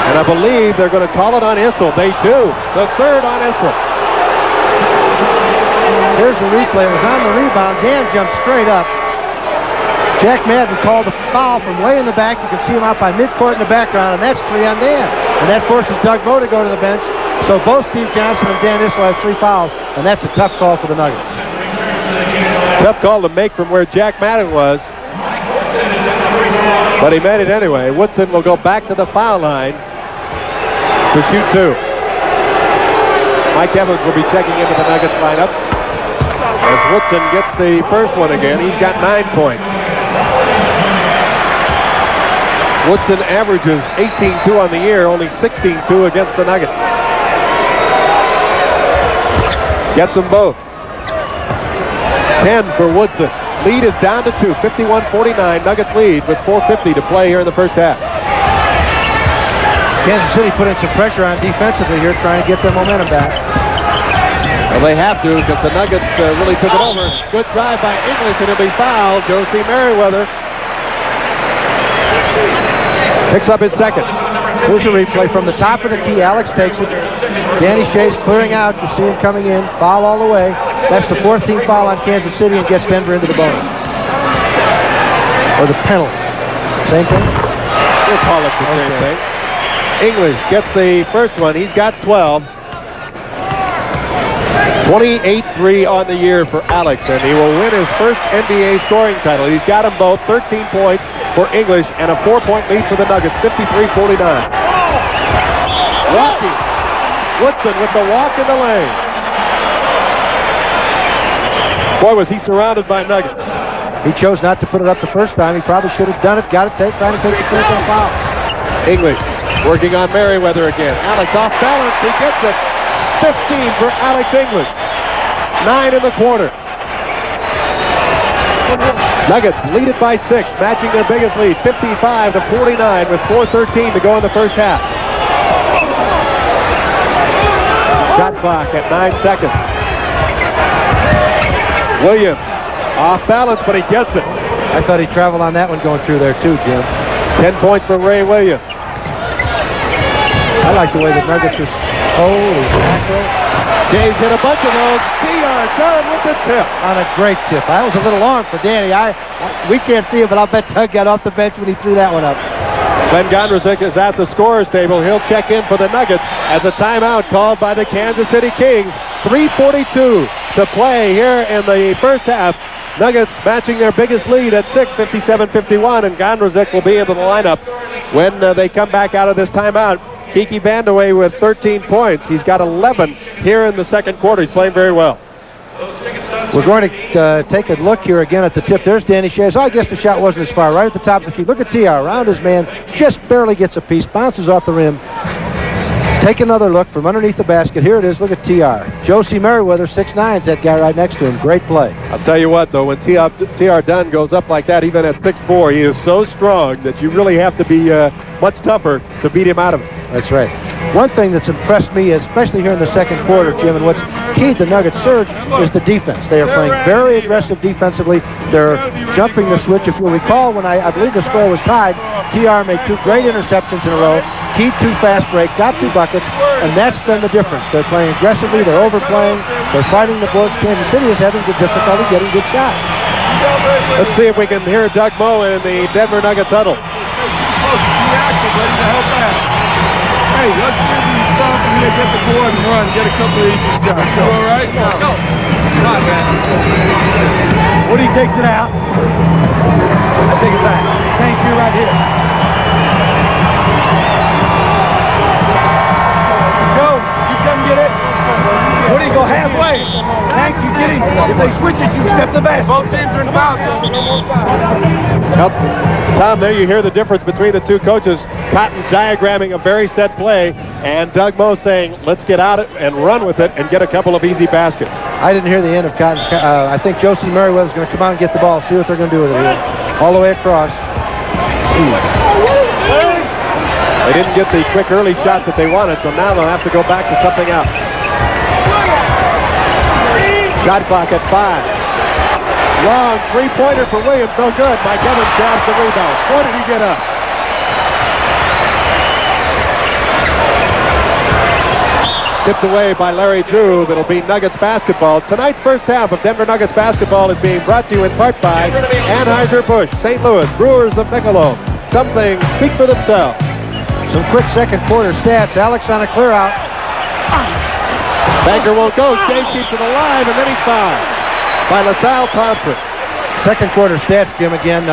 And I believe they're going to call it on Issel. They do. The third on Issel. Here's the replay. It was on the rebound. Dan jumped straight up. Jack Madden called the foul from way in the back. You can see him out by midcourt in the background, and that's 3 on Dan. And that forces Doug Moe to go to the bench. So both Steve Johnson and Dan Issel have 3 fouls, and that's a tough call for the Nuggets. Tough call to make from where Jack Madden was. But he made it anyway. Woodson will go back to the foul line to shoot 2. Mike Evans will be checking into the Nuggets lineup as Woodson gets the first one again. He's got 9 points. Woodson averages 18-2 on the year, only 16-2 against the Nuggets. Gets them both. 10 for Woodson. Lead is down to 2. 51-49. Nuggets lead with 4:50 to play here in the first half. Kansas City put in some pressure on defensively here, trying to get their momentum back. Well, they have to, because the Nuggets really took it over. Good drive by English, and he'll be fouled. Josie Meriweather picks up his second. Here's a replay from the top of the key. Alex takes it. Danny Shea's clearing out. You see him coming in. Foul all the way. That's the 4th team foul on Kansas City and gets Denver into the bonus. Or the penalty. Same thing? We'll call it the same thing. English gets the first one. He's got 12. 28-3 on the year for Alex, and he will win his first NBA scoring title. He's got them both. 13 points for English and a 4-point lead for the Nuggets. 53-49. Walking. Woodson with the walk in the lane. Boy, was he surrounded by Nuggets. He chose not to put it up the first time. He probably should have done it. Got it, trying to take the first one foul. English working on Meriweather again. Alex off balance. He gets it. 15 for Alex English. 9 in the quarter. Nuggets lead it by 6, matching their biggest lead. 55-49 with 4:13 to go in the first half. Shot clock at 9 seconds. Williams off balance, but he gets it. I thought he traveled on that one going through there too, Jim. 10 points for Ray Williams. I like the way the Nuggets are. Holy mackerel. James hit a bunch of those. T.R. Dunn with the tip. On a great tip. That was a little long for Danny. We can't see it, but I'll bet Doug got off the bench when he threw that one up. Glenn Gondrezick is at the scorer's table. He'll check in for the Nuggets as a timeout called by the Kansas City Kings. 3:42 to play here in the first half. Nuggets matching their biggest lead at 6, 57-51, and Gondrezick will be in the lineup when they come back out of this timeout. Kiki Vandeweghe with 13 points. He's got 11 here in the second quarter. He's playing very well. We're going to take a look here again at the tip. There's Danny Shays. Oh, I guess the shot wasn't as far. Right at the top of the key. Look at TR. Around his man. Just barely gets a piece. Bounces off the rim. Take another look from underneath the basket. Here it is. Look at TR. Josie Meriweather, 6'9", that guy right next to him. Great play. I'll tell you what, though, when TR Dunn goes up like that, even at 6'4", he is so strong that you really have to be much tougher to beat him out of it. That's right. One thing that's impressed me, especially here in the second quarter, Jim, and what's keyed the Nuggets' surge is the defense. They are playing very aggressive defensively. They're jumping the switch. If you'll recall, when I believe the score was tied, TR made 2 great interceptions in a row, keyed 2 fast break, got 2 buckets, and that's been the difference. They're playing aggressively. They're overplaying. They're fighting the boards. Kansas City is having good difficulty getting good shots. Let's see if we can hear Doug Moe in the Denver Nuggets huddle. Hey, let's see if we can stop him here, get the board and run, get a couple of easy shots. You all right? Go. Come on, man. Woody takes it out. I take it back. Tank, you're right here. Joe, you come get it. Woody, go halfway. Tank, you get him. If they switch it, you step the basket. Both teams are in foul. Well, Tom, there you hear the difference between the two coaches. Cotton diagramming a very set play, and Doug Moe saying, let's get out it and run with it and get a couple of easy baskets. I didn't hear the end of Cotton's. I think Josie Meriweather's going to come out and get the ball, see what they're going to do with it here. All the way across. They didn't get the quick early shot that they wanted, so now they'll have to go back to something else. Shot clock at 5. Long three-pointer for Williams, no good. Mike Evans grabs the rebound. Boy, did he get up. Tipped away by Larry Drew. That'll be Nuggets basketball. Tonight's first half of Denver Nuggets basketball is being brought to you in part by Anheuser-Busch, St. Louis, Brewers of Michelob. Some things speak for themselves. Some quick second quarter stats. Alex on a clear out. Banker won't go. James keeps it alive, and then he's fouled by LaSalle Thompson. Second quarter stats, Jim, again.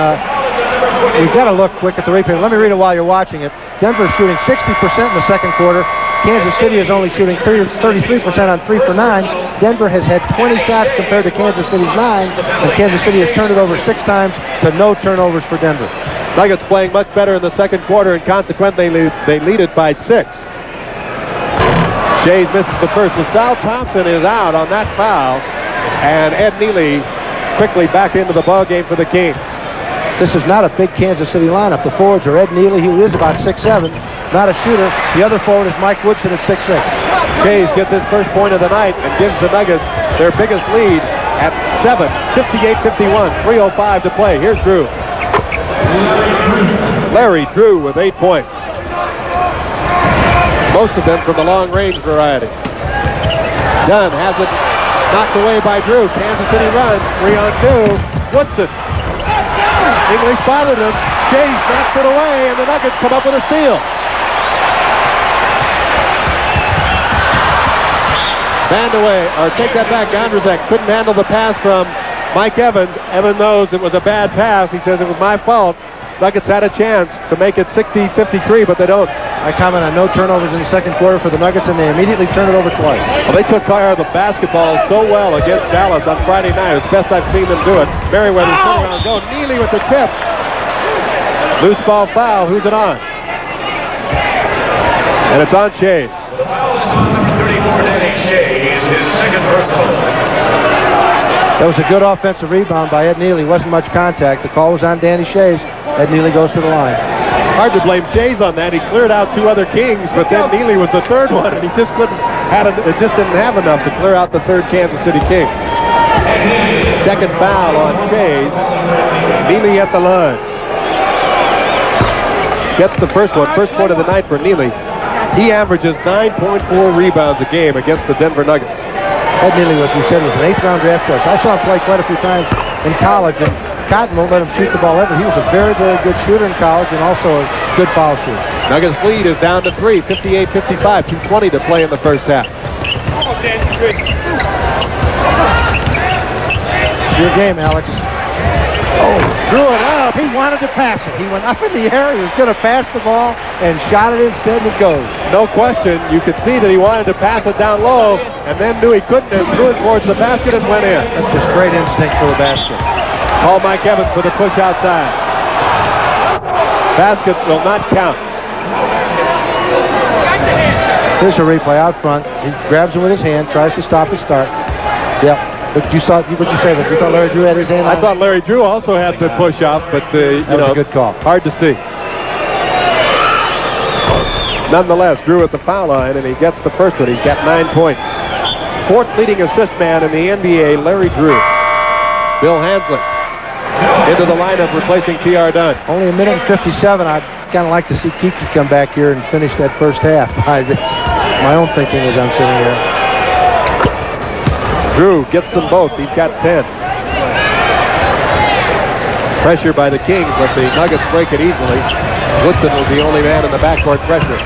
You've got to look quick at the replay. Let me read it while you're watching it. Denver's shooting 60% in the second quarter. Kansas City is only shooting 33% on 3 for 9. Denver has had 20 shots compared to Kansas City's 9, and Kansas City has turned it over 6 times to no turnovers for Denver. Nuggets playing much better in the second quarter, and consequently they lead it by 6. Shays misses the first. LaSalle Thompson is out on that foul, and Ed Neely quickly back into the ball game for the Kings. This is not a big Kansas City lineup. The forwards are Ed Neely, who is about 6'7", not a shooter. The other forward is Mike Woodson at 6'6". Shays gets his first point of the night and gives the Nuggets their biggest lead at 7, 58-51, 3:05 to play. Here's Drew. Larry Drew with 8 points. Most of them from the long-range variety. Dunn has it knocked away by Drew. Kansas City runs, 3-on-2. Woodson. English bothered him. Shays knocks it away, and the Nuggets come up with a steal. Vandeweghe, or take that back, Gondrezick couldn't handle the pass from Mike Evans. Evans knows it was a bad pass. He says it was my fault. Nuggets had a chance to make it 60-53, but they don't. I comment on no turnovers in the second quarter for the Nuggets, and they immediately turned it over twice. Well, they took care of the basketball so well against Dallas on Friday night. It's best I've seen them do it. Meriweather's turn around, go. Neely with the tip. Loose ball foul. Who's it on? And it's on Shays. 34, Danny Shays, his second personal. That was a good offensive rebound by Ed Neely. Wasn't much contact. The call was on Danny Shays. Ed Neely goes to the line. Hard to blame Shays on that. He cleared out 2 other Kings, but then Neely was the third one, and he just didn't have enough to clear out the third Kansas City King. Second foul on Shays. Neely at the line. Gets the first one. First point of the night for Neely. He averages 9.4 rebounds a game against the Denver Nuggets. Ed Neely, as we said, was an 8th-round draft choice. I saw him play quite a few times in college, and Cotton won't let him shoot the ball ever. He was a very, very good shooter in college and also a good foul shooter. Nuggets lead is down to 3, 58-55, 2:20 to play in the first half. It's your game, Alex. Oh, drew it up. He wanted to pass it. He went up in the air. He was going to pass the ball and shot it instead, and it goes. No question. You could see that he wanted to pass it down low and then knew he couldn't and threw it towards the basket and went in. That's just great instinct for the basket. Call Mike Evans for the push outside. Basket will not count. Here's a replay out front. He grabs him with his hand, tries to stop his start. Yep. Look, you saw, what'd you say? You thought Larry Drew had his hand on? I thought Larry Drew also had the push off, but that was a good call. Hard to see. Nonetheless, Drew at the foul line, and he gets the first one. He's got 9 points. 4th leading assist man in the NBA, Larry Drew. Bill Hanslick into the lineup, replacing T.R. Dunn. Only a minute and 57. I'd kind of like to see Kiki come back here and finish that first half. It's my own thinking as I'm sitting here. Drew gets them both. He's got 10. Pressure by the Kings, but the Nuggets break it easily. Woodson was the only man in the backcourt pressure.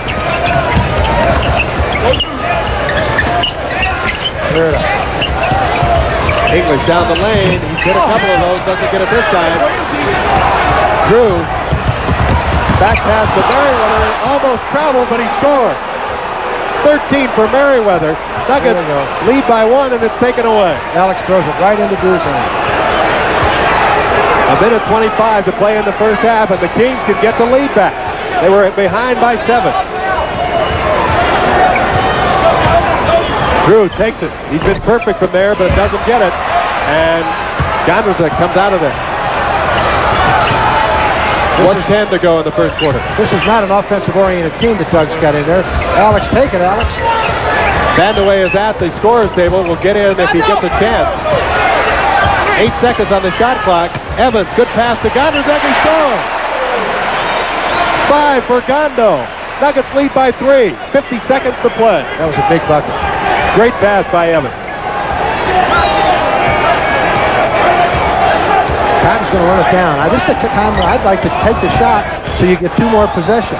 English down the lane. He's hit a couple of those. Doesn't get it this time. Drew. Back pass to Meriweather. Almost traveled, but he scored. 13 for Meriweather. Nuggets lead by 1, and it's taken away. Alex throws it right into Drew's hand. A minute 25 to play in the first half, and the Kings can get the lead back. They were behind by 7. Drew takes it. He's been perfect from there, but doesn't get it. And Gondrzik comes out of there. 1:10 to go in the first quarter. This is not an offensive-oriented team that Doug's got in there. Alex, take it, Alex. Vandeweghe is at the scorer's table. Will get in if he gets a chance. 8 seconds on the shot clock. Evans, good pass to Gondrzik. He scores. 5 for Gondo. Nuggets lead by 3. 50 seconds to play. That was a big bucket. Great pass by Evans. Cotton's going to run it down. This is the time where I'd like to take the shot so you get 2 more possessions.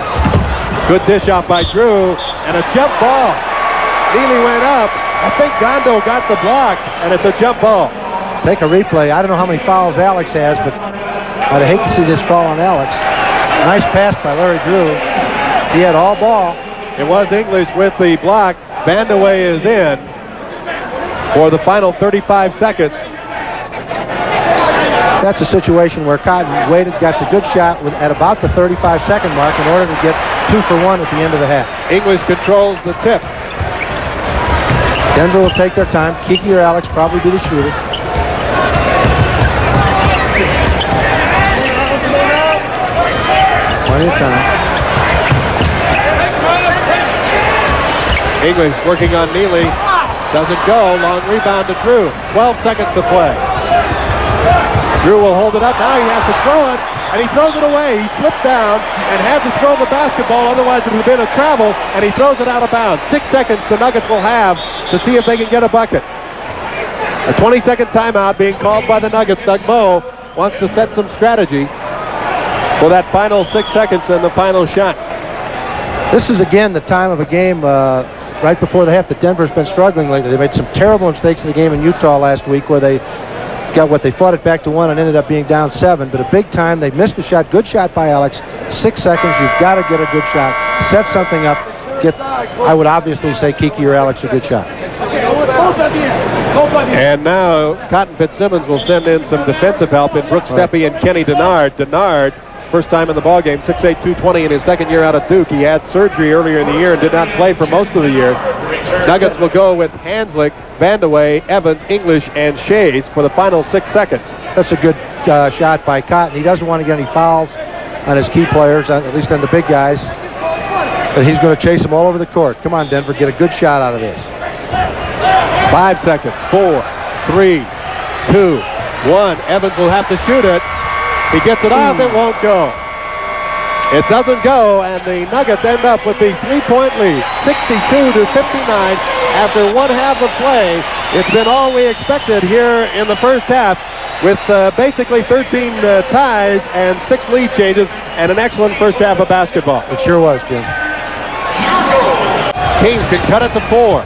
Good dish off by Drew, and a jump ball. Neely went up. I think Gondo got the block, and it's a jump ball. Take a replay. I don't know how many fouls Alex has, but I'd hate to see this call on Alex. Nice pass by Larry Drew. He had all ball. It was English with the block. Vandeweghe is in for the final 35 seconds. That's a situation where Cotton waited, got the good shot at about the 35-second mark in order to get 2 for 1 at the end of the half. English controls the tip. Denver will take their time. Kiki or Alex probably be the shooter. Plenty of time. English working on Neely. Doesn't go. Long rebound to Drew. 12 seconds to play. Drew will hold it up. Now he has to throw it, and he throws it away. He slipped down and had to throw the basketball, otherwise it would have been a travel, and he throws it out of bounds. 6 seconds the Nuggets will have to see if they can get a bucket. A 20-second timeout being called by the Nuggets. Doug Moe wants to set some strategy for that final 6 seconds and the final shot. This is, again, the time of a game right before the half that Denver's been struggling lately. They made some terrible mistakes in the game in Utah last week where they fought it back to 1 and ended up being down 7. But a big time, they missed the shot. Good shot by Alex. 6 seconds, you've got to get a good shot. Set something up. I would obviously say Kiki or Alex a good shot. And now Cotton Fitzsimmons will send in some defensive help in Brooks Steppe and Kenny Dennard. Dennard, first time in the ballgame, 6'8", 220 in his second year out of Duke. He had surgery earlier in the year and did not play for most of the year. Nuggets will go with Hanslick, Vandeweghe, Evans, English, and Shays for the final 6 seconds. That's a good shot by Cotton. He doesn't want to get any fouls on his key players, at least on the big guys. But he's going to chase them all over the court. Come on, Denver, get a good shot out of this. 5 seconds. 4, 3, 2, One. Evans will have to shoot it. He gets it off. It won't go. It doesn't go, and the Nuggets end up with the three-point lead, 62-59 after one half of play. It's been all we expected here in the first half, with basically 13 ties and 6 lead changes and an excellent first half of basketball. It sure was, Jim. Kings can cut it to 4.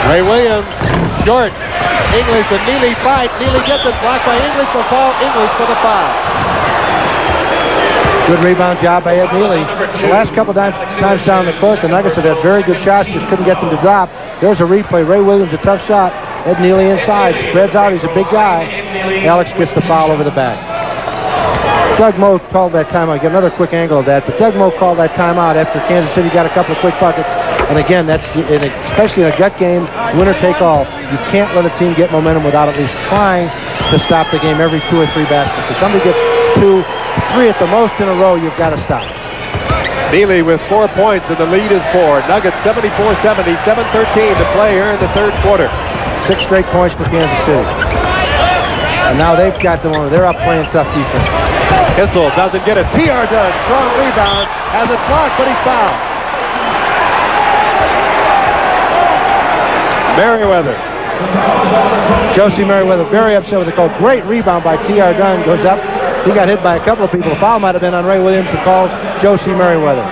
Ray Williams, short. English and Neely fight. Neely gets it, blocked by English, will fall. English for the foul. Good rebound job by Ed Neely. The last couple times down the court, the Nuggets have had very good shots, just couldn't get them to drop. There's a replay. Ray Williams, a tough shot. Ed Neely inside, spreads out. He's a big guy. Alex gets the foul over the back. Doug Moe called that timeout. Get another quick angle of that, but Doug Moe called that timeout after Kansas City got a couple of quick buckets. And again, that's especially in a gut game, winner take all. You can't let a team get momentum without at least trying to stop the game every 2 or 3 baskets. If somebody gets 2, 3 at the most in a row, you've got to stop. Neely with 4 points, and the lead is 4. Nuggets 74-70, 7:13 to play here in the third quarter. 6 straight points for Kansas City. And now they've got them on. They're up playing tough defense. Issel doesn't get it. T.R. Dunn, strong rebound, has it blocked, but he's fouled. Meriweather. Josie Meriweather very upset with the call. Great rebound by T.R. Dunn. Goes up. He got hit by a couple of people. The foul might have been on Ray Williams, who calls Josie Meriweather.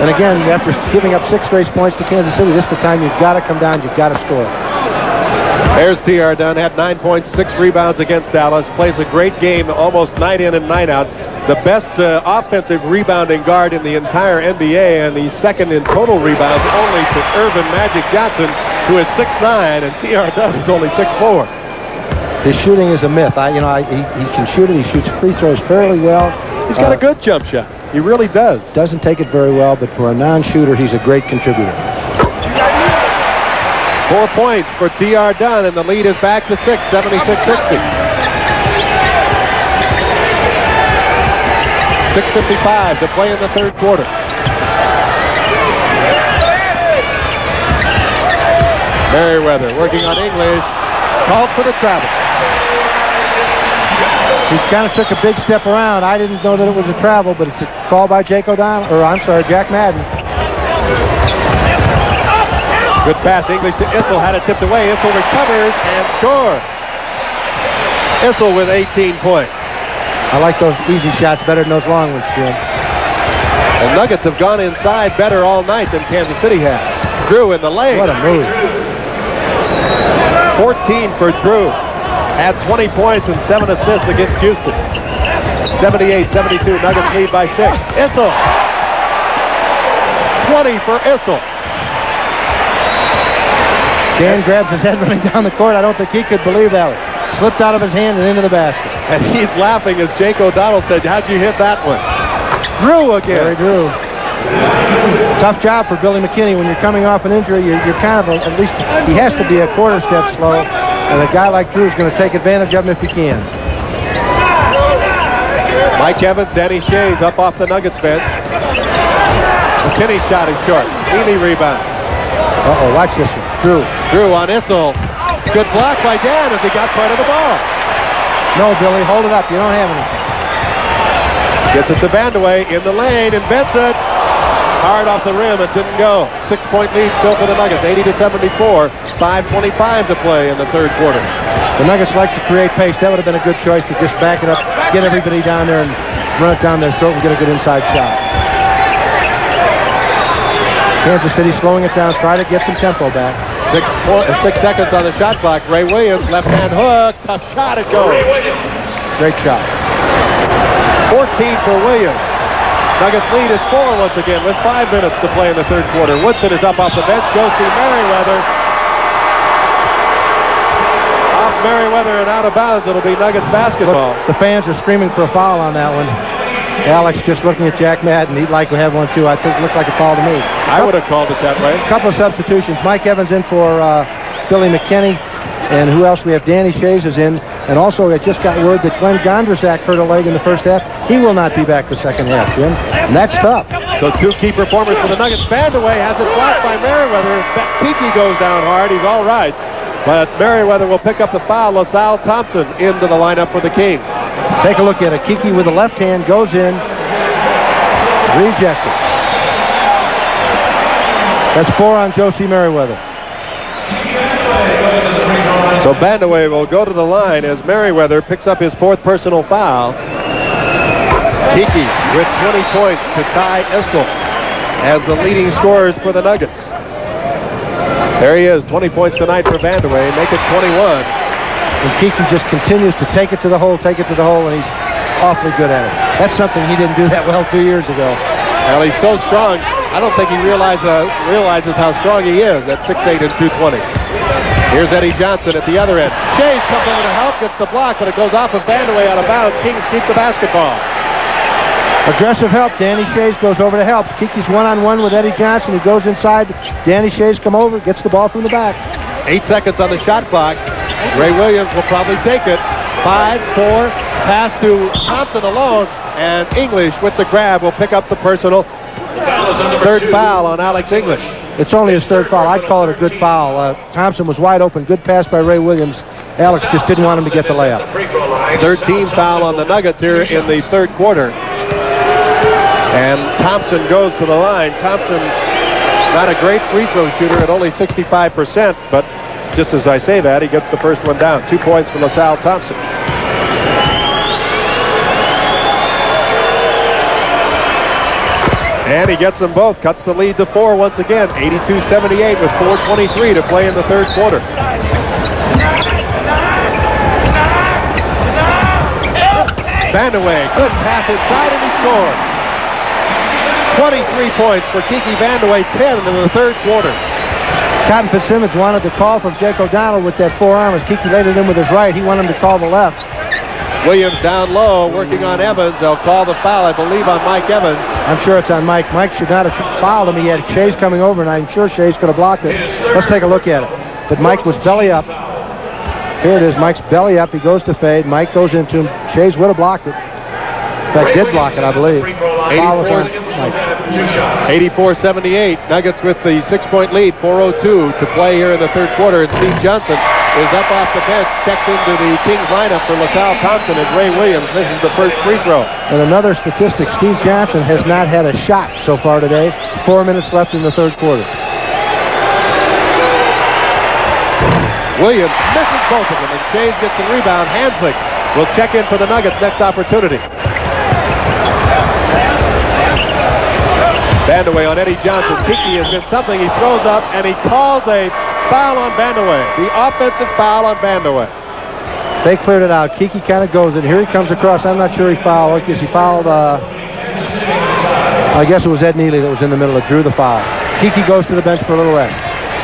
And again, after giving up 6 straight points to Kansas City, this is the time you've got to come down. You've got to score. There's T.R. Dunn, had 9 points, 6 rebounds against Dallas. Plays a great game almost night in and night out. The best offensive rebounding guard in the entire NBA, and he's second in total rebounds only to Irvin Magic Johnson, who is 6'9", and T.R. Dunn is only 6'4". His shooting is a myth. He can shoot it. He shoots free throws fairly well. He's got a good jump shot. He really does. Doesn't take it very well, but for a non-shooter, he's a great contributor. 4 points for T.R. Dunn, and the lead is back to 6, 76-60. 6:55 to play in the third quarter. Meriweather working on English. Called for the travel. He kind of took a big step around. I didn't know that it was a travel, but it's a call by Jack Madden. Good pass, English to Issel, had it tipped away. Issel recovers and scores. Issel with 18 points. I like those easy shots better than those long ones, Jim. The Nuggets have gone inside better all night than Kansas City has. Drew in the lane. What a move. 14 for Drew. Had 20 points and 7 assists against Houston. 78-72, Nuggets lead by 6. Issel. 20 for Issel. Dan grabs his head running down the court. I don't think he could believe that one. Slipped out of his hand and into the basket. And he's laughing as Jake O'Donnell said, how'd you hit that one? Drew again. Very Drew. Tough job for Billy McKinney. When you're coming off an injury, you're kind of, at least he has to be a quarter step slow. And a guy like Drew is going to take advantage of him if he can. Mike Evans, Danny Shays up off the Nuggets bench. McKinney's shot is short. Neely rebound. Uh-oh, watch this one. Drew on Issel. Good block by Dan as he got part of the ball. No, Billy, hold it up. You don't have anything. Gets it to Vandeweghe in the lane, invents it. Hard off the rim, it didn't go. 6-point lead still for the Nuggets, 80-74. 5:25 to play in the third quarter. The Nuggets like to create pace. That would have been a good choice to just back it up, get everybody down there and run it down their throat and get a good inside shot. Kansas City slowing it down, try to get some tempo back. 6 seconds on the shot clock. Ray Williams, left-hand hook, tough shot, it goes. Great shot. 14 for Williams. Nuggets lead is 4 once again with 5 minutes to play in the third quarter. Woodson is up off the bench. Josie Meriweather. Off Meriweather and out of bounds. It'll be Nuggets basketball. Look, the fans are screaming for a foul on that one. Alex just looking at Jack Madden. He'd like to have one too. I think it looked like a call to me. I would have called it that way. A couple of substitutions. Mike Evans in for Billy McKinney. And who else? We have Danny Shays is in. And also, I just got word that Glenn Gondrzak hurt a leg in the first half. He will not be back the second half, Jim. And that's tough. So 2 key performers for the Nuggets. Vandeweghe has it blocked by Meriweather. Kiki goes down hard. He's all right. But Meriweather will pick up the foul. LaSalle Thompson into the lineup for the Kings. Take a look at it. Kiki with the left hand goes in. Rejected. That's 4 on Josie Meriweather. So Vandeweghe will go to the line as Meriweather picks up his 4th personal foul. Kiki with 20 points to tie Issel as the leading scorers for the Nuggets. There he is, 20 points tonight for Vandeweghe, make it 21. And Kiki just continues to take it to the hole, and he's awfully good at it. That's something he didn't do that well 2 years ago. Well, he's so strong, I don't think he realizes how strong he is at 6'8" and 220. Here's Eddie Johnson at the other end. Shays comes over to help, gets the block, but it goes off of Vandeweghe out of bounds. Kings keep the basketball. Aggressive help. Danny Shays goes over to help. Kiki's one-on-one with Eddie Johnson. He goes inside. Danny Shays come over, gets the ball from the back. 8 seconds on the shot clock. Ray Williams will probably take it. 5-4, pass to Thompson alone, and English with the grab will pick up the personal. 3rd foul on Alex English. It's only his 3rd foul. I'd call it a good foul. Thompson was wide open. Good pass by Ray Williams. Alex just didn't want him to get the layup. 3rd team foul on the Nuggets here in the 3rd quarter. And Thompson goes to the line. Thompson, not a great free throw shooter at only 65%, but just as I say that, he gets the first one down. 2 points for LaSalle Thompson. And he gets them both, cuts the lead to 4 once again, 82-78 with 4:23 to play in the 3rd quarter. Vandeweghe, good pass inside, and he scores. 23 points for Kiki Vandeweghe, 10 in the 3rd quarter. Cotton Fitzsimmons wanted the call from Jake O'Donnell with that forearm as Kiki laid it in with his right. He wanted him to call the left. Williams down low, working on Evans. They'll call the foul, I believe, on Mike Evans. I'm sure it's on Mike. Mike should not have fouled him. He had Shays coming over, and I'm sure Shays could have blocked it. Let's take a look at it. But Mike was belly up. Here it is. Mike's belly up. He goes to fade. Mike goes into him. Shays would have blocked it. In fact, did block it, I believe. 84-78. Nuggets with the 6-point lead. 4:02 to play here in the 3rd quarter. And Steve Johnson is up off the bench, checks into the Kings lineup for LaSalle Thompson as Ray Williams misses the first free throw. And another statistic, Steve Johnson has not had a shot so far today. 4 minutes left in the 3rd quarter. Williams misses both of them, and Shays gets the rebound. Hanslick will check in for the Nuggets' next opportunity. Vandeweghe on Eddie Johnson. Kiki has been something. He throws up, and he calls a foul on Vandeweghe. The offensive foul on Vandeweghe. They cleared it out. Kiki kind of goes, and here he comes across. I'm not sure he fouled. I guess he fouled, I guess it was Ed Neely that was in the middle that drew the foul. Kiki goes to the bench for a little rest.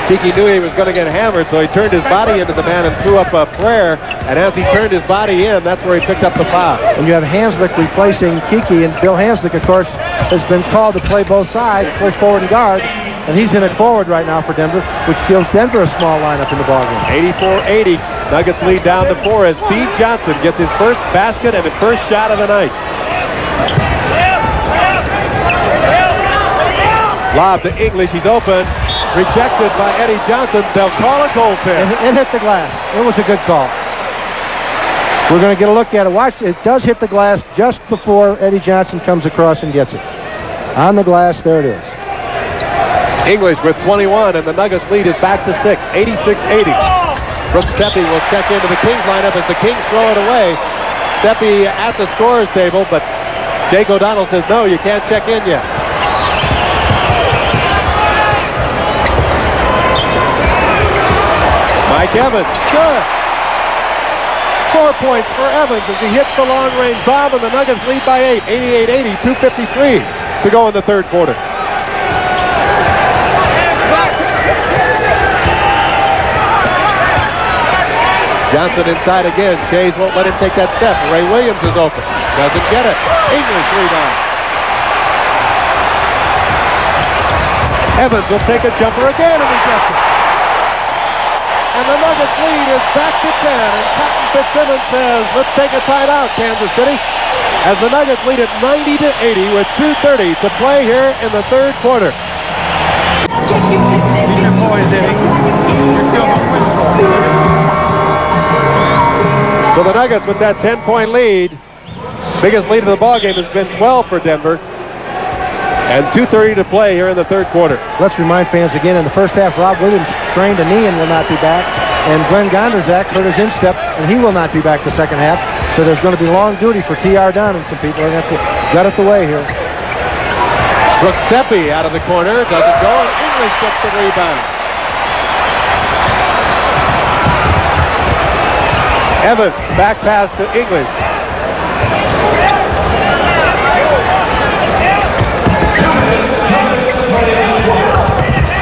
Kiki knew he was going to get hammered, so he turned his body into the man and threw up a prayer. And as he turned his body in, that's where he picked up the foul. And you have Hanslick replacing Kiki, and Bill Hanslick, of course, has been called to play both sides, play forward and guard. And he's in at forward right now for Denver, which gives Denver a small lineup in the ballgame. 84-80. Nuggets lead down to 4 as Steve Johnson gets his first basket and the first shot of the night. Lob to English. He's open. Rejected by Eddie Johnson. They'll call a goaltend. It hit the glass. It was a good call. We're going to get a look at it. Watch. It does hit the glass just before Eddie Johnson comes across and gets it. On the glass. There it is. English with 21, and the Nuggets lead is back to 6. 86-80. Brooks Steppe will check into the Kings lineup as the Kings throw it away. Steppe at the scorer's table, but Jake O'Donnell says, no, you can't check in yet. Mike Evans, good. 4 points for Evans as he hits the long-range bomb, and the Nuggets lead by 8. 88-80, 2:53 to go in the 3rd quarter. Johnson inside again. Shays won't let him take that step. Ray Williams is open. Doesn't get it. English rebound. Evans will take a jumper again and rejects it. And the Nuggets lead is back to 10. And Cotton Fitzsimmons says, let's take a timeout, Kansas City. As the Nuggets lead at 90-80 with 2:30 to play here in the third quarter. So the Nuggets with that 10-point lead. Biggest lead of the ballgame has been 12 for Denver. And 2:30 to play here in the third quarter. Let's remind fans again, in the first half, Rob Williams strained a knee and will not be back. And Glenn Gondrzak hurt his instep, and he will not be back the second half. So there's going to be long duty for T.R. Dunn, and some people are going to have to gut it away here. Brooks Steppe out of the corner, doesn't go, and English gets the rebound. Evans, back pass to English.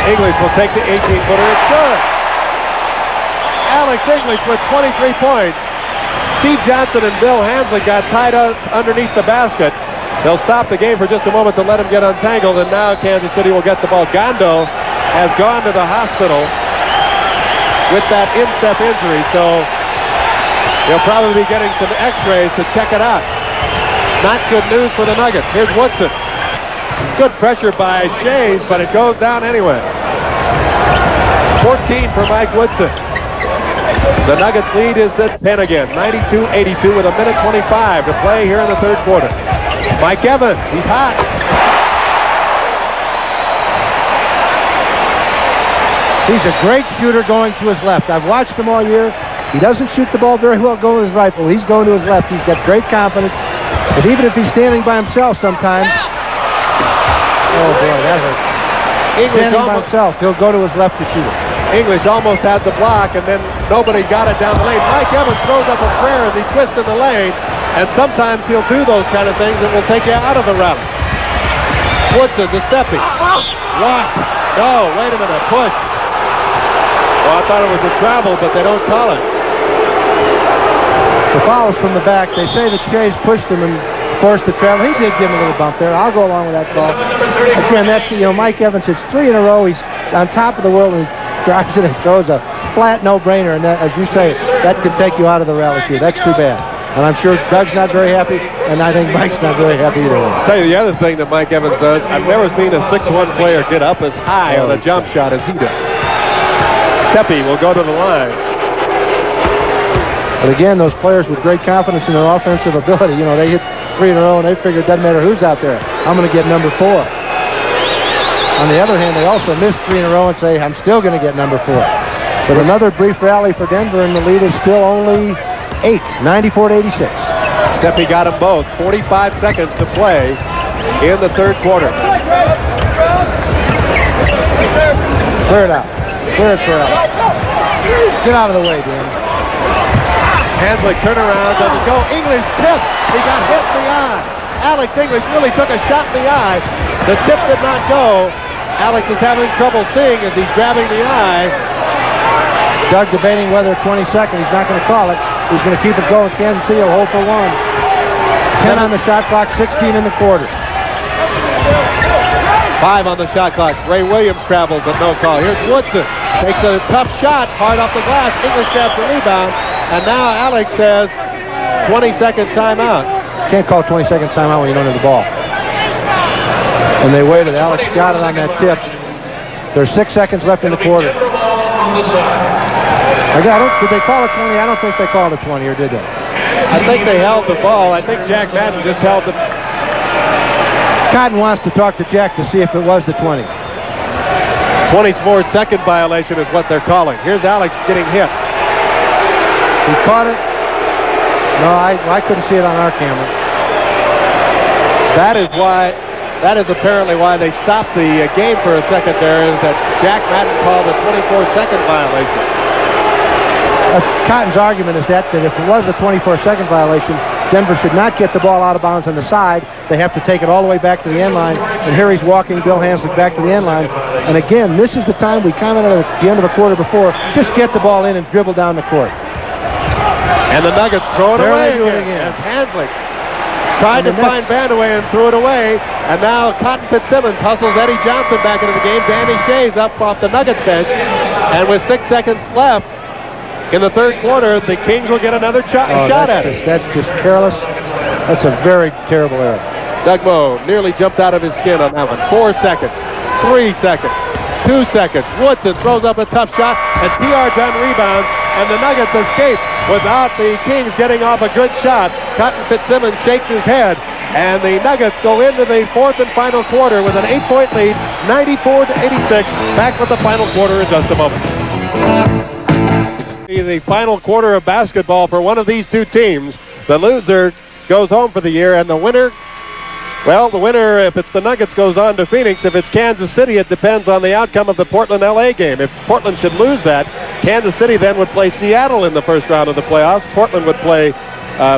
English will take the 18-footer. It's good. Alex English with 23 points. Steve Johnson and Bill Hansley got tied up underneath the basket. They'll stop the game for just a moment to let him get untangled, and now Kansas City will get the ball. Gondo has gone to the hospital with that instep injury, so he'll probably be getting some x-rays to check it out. Not good news for the Nuggets. Here's Woodson. Good pressure by Shays, but it goes down anyway. 14 for Mike Woodson. The Nuggets lead is at 10 again, 92-82 with a minute 25 to play here in the third quarter. Mike Evans, he's hot. He's a great shooter going to his left. I've watched him all year. He doesn't shoot the ball very well going to his right, but when he's going to his left, he's got great confidence. But even if he's standing by himself sometimes, oh boy, that hurt. Standing by himself, he'll go to his left to shoot it. English almost had the block, and then nobody got it down the lane. Mike Evans throws up a prayer as he twists in the lane, and sometimes he'll do those kind of things that will take you out of the rally. Woodson to Steppe. What? No, wait a minute, push. Well, I thought it was a travel, but they don't call it. The foul is from the back. They say that Shays pushed him and forced the travel. He did give him a little bump there. I'll go along with that call. Again, that's, Mike Evans hits 3 in a row. He's on top of the world and he drives it and throws a flat no-brainer. And that, as you say, that could take you out of the rally, too. That's too bad. And I'm sure Doug's not very happy, and I think Mike's not very happy either way. I'll tell you the other thing that Mike Evans does, I've never seen a 6'1" player get up as high on a jump shot as he does. Steppe will go to the line. But again, those players with great confidence in their offensive ability, they hit 3 in a row and they figure it doesn't matter who's out there. I'm going to get number 4. On the other hand, they also missed 3 in a row and say, I'm still going to get number 4. But another brief rally for Denver, and the lead is still only 8, 94-86. Steppe got them both. 45 seconds to play in the third quarter. Clear it out. Clear it for Alex. Get out of the way, Dan. Hanslick turnaround, doesn't go. English tip. He got hit in the eye. Alex English really took a shot in the eye. The tip did not go. Alex is having trouble seeing as he's grabbing the eye. Doug debating whether 22nd. He's not going to call it. He's going to keep it going. Kansas City will hold for 1. 10 on the shot clock, 16 in the quarter. 5 on the shot clock. Ray Williams travels, but no call. Here's Woodson. Takes a tough shot, hard off the glass. English grabs the rebound. And now Alex says 20-second timeout. Can't call 20-second timeout when you don't have the ball. And they waited. Alex got it on that tip. There's 6 seconds left in the quarter. Did they call it 20? I don't think they called it 20, or did they? I think they held the ball. I think Jack Madden just held the... Cotton wants to talk to Jack to see if it was the 20. 24-second violation is what they're calling. Here's Alex getting hit. He caught it. No, I couldn't see it on our camera. That is apparently why they stopped the game for a second there, is that Jack Madden called a 24-second violation. Cotton's argument is that if it was a 24-second violation, Denver should not get the ball out of bounds on the side. They have to take it all the way back to the end line. And here he's walking Bill Hansley back to the end line. And again, this is the time we commented at the end of the quarter before. Just get the ball in and dribble down the court. And the Nuggets throw it away again as Hansley tried to find Vandeweghe and threw it away. And now Cotton Fitzsimmons hustles Eddie Johnson back into the game. Danny Shays up off the Nuggets bench. And with 6 seconds left, in the third quarter, the Kings will get another shot at it. That's just careless. That's a very terrible error. Doug Moe nearly jumped out of his skin on that one. 4 seconds, 3 seconds, 2 seconds. Woodson throws up a tough shot, and P.R. Dunn rebounds, and the Nuggets escape without the Kings getting off a good shot. Cotton Fitzsimmons shakes his head, and the Nuggets go into the fourth and final quarter with an 8-point lead, 94-86. Back with the final quarter in just a moment. The final quarter of basketball for one of these two teams. The loser goes home for the year, and the winner, well, the winner, if it's the Nuggets, goes on to Phoenix. If it's Kansas City, it depends on the outcome of the Portland-LA game. If Portland should lose that, Kansas City then would play Seattle in the first round of the playoffs. Portland would play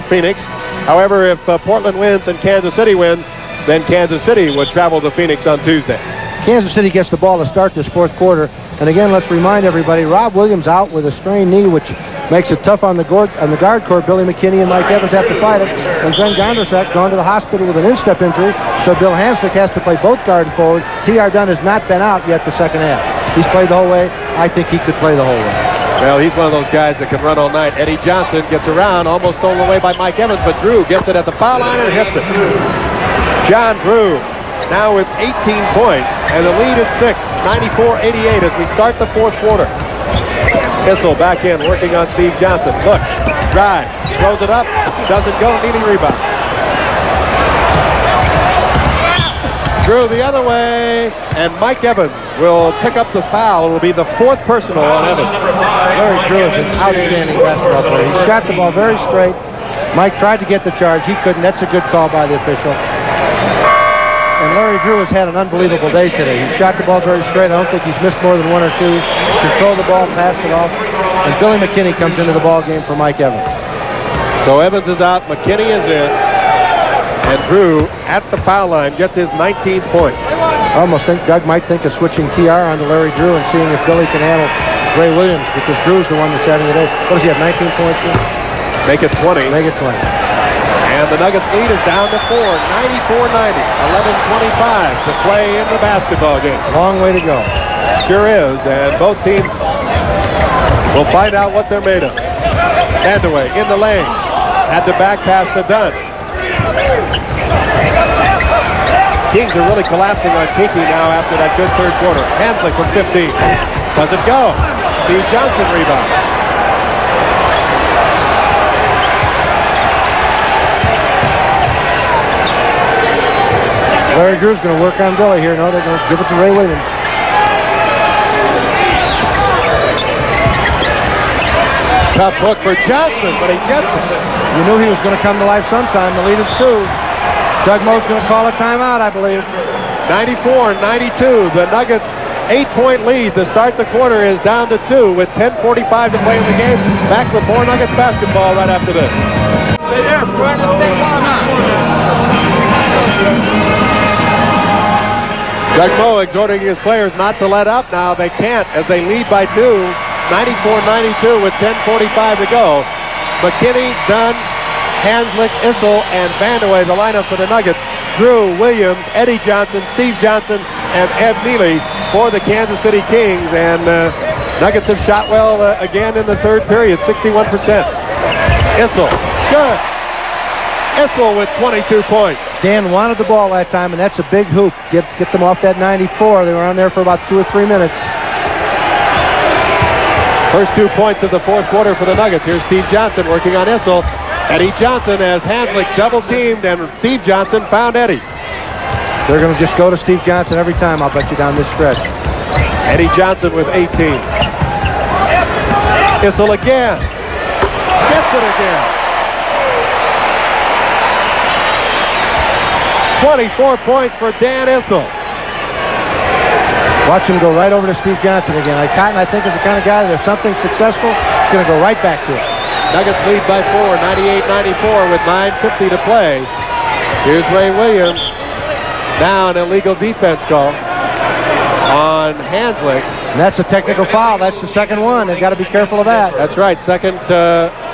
Phoenix. However, if Portland wins and Kansas City wins, then Kansas City would travel to Phoenix on Tuesday. Kansas City gets the ball to start this fourth quarter. And again, let's remind everybody, Rob Williams out with a sprained knee, which makes it tough on the guard court. Billy McKinney and Mike Evans have to fight it. And Glenn Gondorsak gone to the hospital with an instep injury, so Bill Hanslick has to play both guard and forward. T.R. Dunn has not been out yet the second half. He's played the whole way. I think he could play the whole way. Well, he's one of those guys that can run all night. Eddie Johnson gets around, almost stolen away by Mike Evans, but Drew gets it at the foul line and hits it. John Drew now with 18 points, and the lead is 6, 94-88 as we start the fourth quarter. Issel back in, working on Steve Johnson. Looks, drives, throws it up, doesn't go, needing rebound. Drew the other way, and Mike Evans will pick up the foul. It will be the fourth personal on Evans. Larry Drew is an outstanding basketball player. He shot the ball very straight. Mike tried to get the charge. He couldn't. That's a good call by the official. And Larry Drew has had an unbelievable day today. He shot the ball very straight. I don't think he's missed more than one or two. Controlled the ball, passed it off. And Billy McKinney comes into the ball game for Mike Evans. So Evans is out, McKinney is in, and Drew at the foul line gets his 19th point. I almost think Doug might think of switching TR onto Larry Drew and seeing if Billy can handle Ray Williams, because Drew's the one that's having the day. What does he have, 19 points here? Make it 20. Make it 20. And the Nuggets lead is down to 4, 94-90, 11:25 to play in the basketball game. Long way to go. Sure is, and both teams will find out what they're made of. Vandeweghe in the lane, had the back pass to Dunn. Kings are really collapsing on Kiki now after that good third quarter. Hanslick from 15. Doesn't go. Steve Johnson rebound. Larry Drew's going to work on Billy here. No, they're going to give it to Ray Williams. Tough hook for Johnson, but he gets it. You knew he was going to come to life sometime. The lead is 2. Doug Moe's going to call a timeout, I believe. 94-92. The Nuggets' 8-point lead to start the quarter is down to 2 with 10:45 to play in the game. Back with more Nuggets basketball right after this. Stay there, Frank. Stay Doug Moe exhorting his players not to let up now. They can't as they lead by 2, 94-92 with 10:45 to go. McKinney, Dunn, Hanslick, Issel, and Vandeweghe, the lineup for the Nuggets. Drew, Williams, Eddie Johnson, Steve Johnson, and Ed Neely for the Kansas City Kings. And Nuggets have shot well again in the third period, 61%. Issel, good. Issel with 22 points. Dan wanted the ball that time, and that's a big hoop. Get them off that 94. They were on there for about 2 or 3 minutes. First 2 points of the fourth quarter for the Nuggets. Here's Steve Johnson working on Issel. Eddie Johnson as Hanslick double-teamed, and Steve Johnson found Eddie. They're going to just go to Steve Johnson every time, I'll bet you, down this stretch. Eddie Johnson with 18. Issel again. Gets it again. 24 points for Dan Issel. Watch him go right over to Steve Johnson again. Cotton, I think, is the kind of guy that if something's successful, he's going to go right back to it. Nuggets lead by 4, 98-94 with 9:50 to play. Here's Ray Williams. Now an illegal defense call on Hanslick. And that's a technical foul. That's the second one. They've got to be careful of that. That's right. Second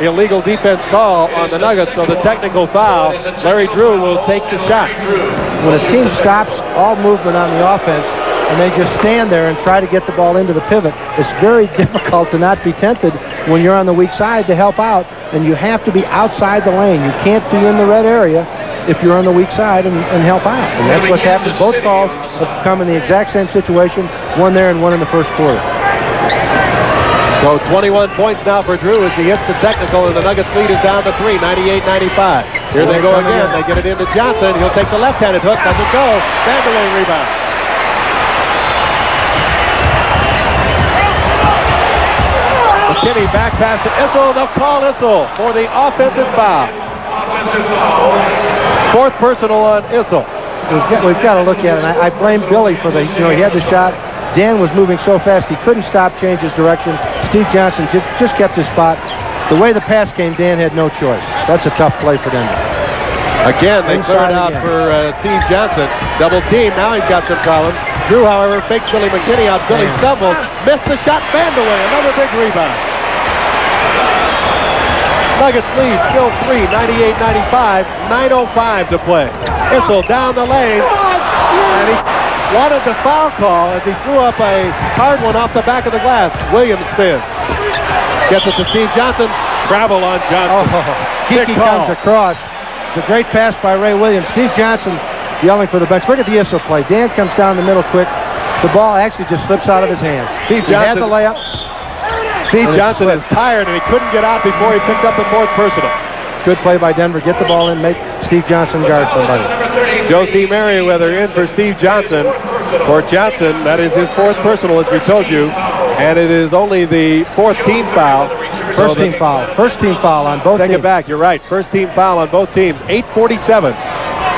illegal defense call on the Nuggets. So the technical foul, Larry Drew will take the shot. When a team stops all movement on the offense and they just stand there and try to get the ball into the pivot, it's very difficult to not be tempted when you're on the weak side to help out, and you have to be outside the lane. You can't be in the red area if you're on the weak side and help out. And that's what's happened. Both calls have come in the exact same situation, one there and one in the first quarter. So 21 points now for Drew as he hits the technical, and the Nuggets lead is down to 3, 98-95. Here they go again. They get it into Johnson. He'll take the left-handed hook. Doesn't go. Vandeweghe rebound. McKinney back pass to Issel. They'll call Issel for the offensive foul. Fourth personal on Issel. We've got to look at it. I blame Billy for the, he had the shot. Dan was moving so fast he couldn't stop, change his direction. Steve Johnson just kept his spot. The way the pass came, Dan had no choice. That's a tough play for Denver. Again, they cleared out for Steve Johnson. Double team. Now he's got some problems. Drew, however, fakes Billy McKinney out. Billy stumbles. Missed the shot. Vandeweghe. Another big rebound. Nuggets lead still 3, 98-95. 9:05 to play. Issel down the lane. And he wanted the foul call as he threw up a hard one off the back of the glass. Williams spins. Gets it to Steve Johnson. Travel on Johnson. Kiki comes across. It's a great pass by Ray Williams. Steve Johnson yelling for the bench. Look at the Issel play. Dan comes down the middle quick. The ball actually just slips out of his hands. Steve Johnson had the layup. Steve Johnson is tired and he couldn't get out before he picked up the fourth personal. Good play by Denver. Get the ball in, make Steve Johnson guard somebody. Josie Meriweather in for Steve Johnson. For Johnson, that is his fourth personal, as we told you, and it is only the fourth team foul. First team foul. First team foul on both teams. Take it back. You're right. First team foul on both teams. 8:47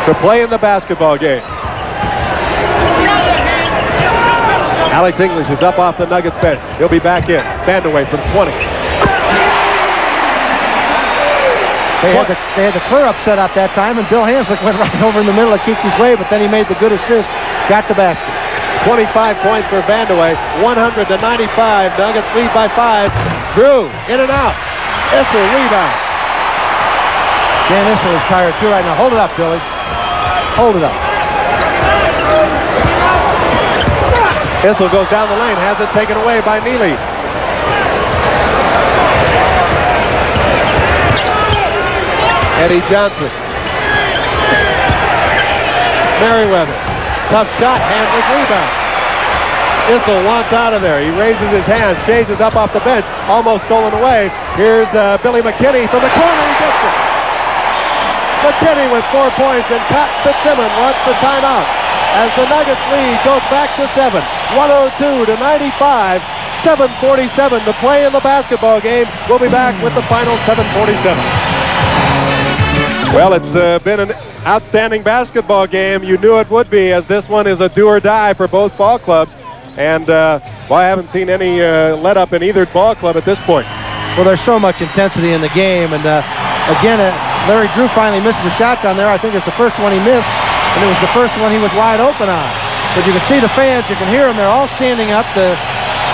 to play in the basketball game. Alex English is up off the Nuggets bench. He'll be back in. Vandeweghe from 20. They had the clear-up set up that time, and Bill Hanslick went right over in the middle of Kiki's way, but then he made the good assist, got the basket. 25 points for Vandeweghe, 100-95. Nuggets lead by 5. Drew, in and out. Issel, rebound. Dan Issel is tired too right now. Hold it up, Billy. Hold it up. Issel goes down the lane, has it taken away by Neely. Eddie Johnson. Meriweather. Tough shot, handless rebound. Issel wants out of there. He raises his hands, chases up off the bench, almost stolen away. Here's Billy McKinney from the corner. He gets it. McKinney with 4 points, and Pat Fitzsimmons wants the timeout as the Nuggets lead goes back to 7. 102-95. 7:47 to play in the basketball game. We'll be back with the final 7:47. Well, it's been an outstanding basketball game. You knew it would be, as this one is a do or die for both ball clubs. And well, I haven't seen any let up in either ball club at this point. Well, there's so much intensity in the game. And again, Larry Drew finally misses a shot down there. I think it's the first one he missed, and it was the first one he was wide open on. But you can see the fans, you can hear them. They're all standing up. The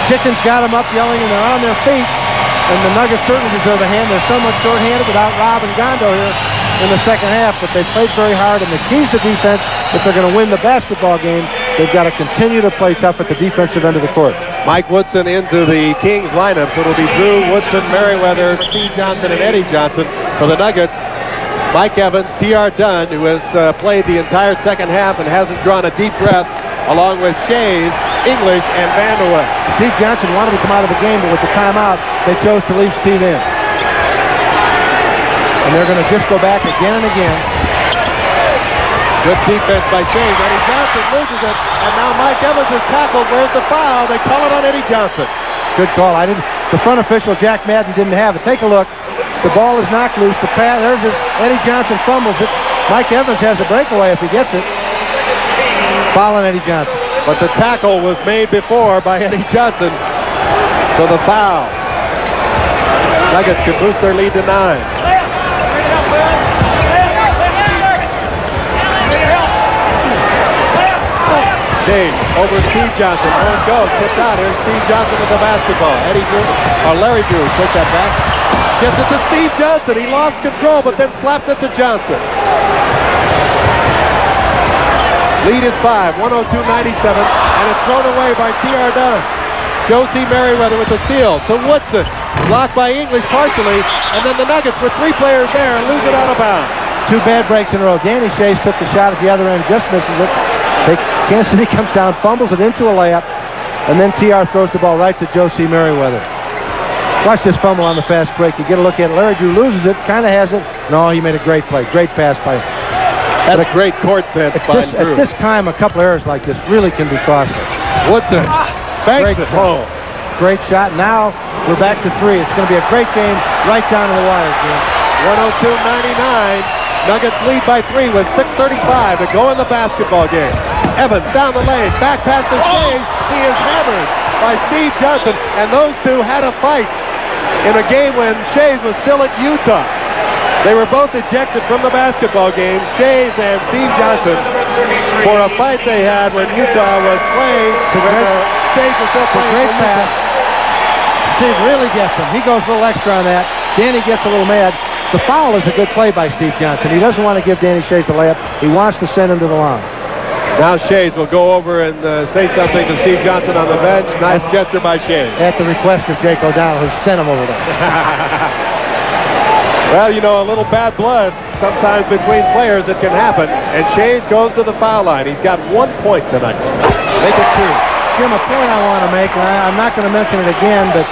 Chickens got them up yelling, and they're on their feet. And the Nuggets certainly deserve a hand. They're somewhat short-handed without Rob and Gondo here in the second half, but they played very hard, and the keys to defense, if they're going to win the basketball game, they've got to continue to play tough at the defensive end of the court. Mike Woodson into the Kings lineup, so it'll be Drew, Woodson, Meriweather, Steve Johnson, and Eddie Johnson. For the Nuggets, Mike Evans, T.R. Dunn, who has played the entire second half and hasn't drawn a deep breath, along with Shays, English, and Vandeweghe. Steve Johnson wanted to come out of the game, but with the timeout, they chose to leave Steve in. And they're going to just go back again and again. Good defense by Shays. Eddie Johnson loses it, and now Mike Evans is tackled. Where's the foul? They call it on Eddie Johnson. Good call. The front official, Jack Madden, didn't have it. Take a look. The ball is knocked loose. There's Eddie Johnson fumbles it. Mike Evans has a breakaway if he gets it. Foul on Eddie Johnson. But the tackle was made before by Eddie Johnson. So the foul. Nuggets can boost their lead to 9. Shays over Steve Johnson. Won't go. Tipped out. Here's Steve Johnson with the basketball. Larry Drew takes that back. Gets it to Steve Johnson. He lost control, but then slapped it to Johnson. Lead is 5, 102-97, and it's thrown away by T.R. Dunn. Josie Meriweather with the steal to Woodson. Blocked by English partially, and then the Nuggets with 3 players there lose it out of bounds. 2 bad breaks in a row. Danny Shays took the shot at the other end, just misses it. Kansas City comes down, fumbles it into a layup, and then TR throws the ball right to Josie Meriweather. Watch this fumble on the fast break. You get a look at it. Larry Drew loses it, kind of has it. No, he made a great play. Great pass by him. That's a great court sense by Drew. At this time, a couple errors like this really can be costly. Woodson banks it home. Great shot. Now we're back to 3. It's going to be a great game right down to the wire, Jim. 102-99. Nuggets lead by 3 with 6:35 to go in the basketball game. Evans down the lane, back past the Shays. He is hammered by Steve Johnson, and those two had a fight in a game when Shays was still at Utah. They were both ejected from the basketball game, Shays and Steve Johnson, for a fight they had when Utah was playing. Shays was still playing. Great pass. Steve really gets him. He goes a little extra on that. Danny gets a little mad. The foul is a good play by Steve Johnson. He doesn't want to give Danny Shays the layup. He wants to send him to the line. Now Shays will go over and say something to Steve Johnson on the bench. Nice gesture by Shays. At the request of Jake O'Donnell, who sent him over there. Well, you know, a little bad blood sometimes between players, it can happen. And Shays goes to the foul line. He's got 1 point tonight. Make it 2. Jim, a point I want to make, and I'm not going to mention it again, but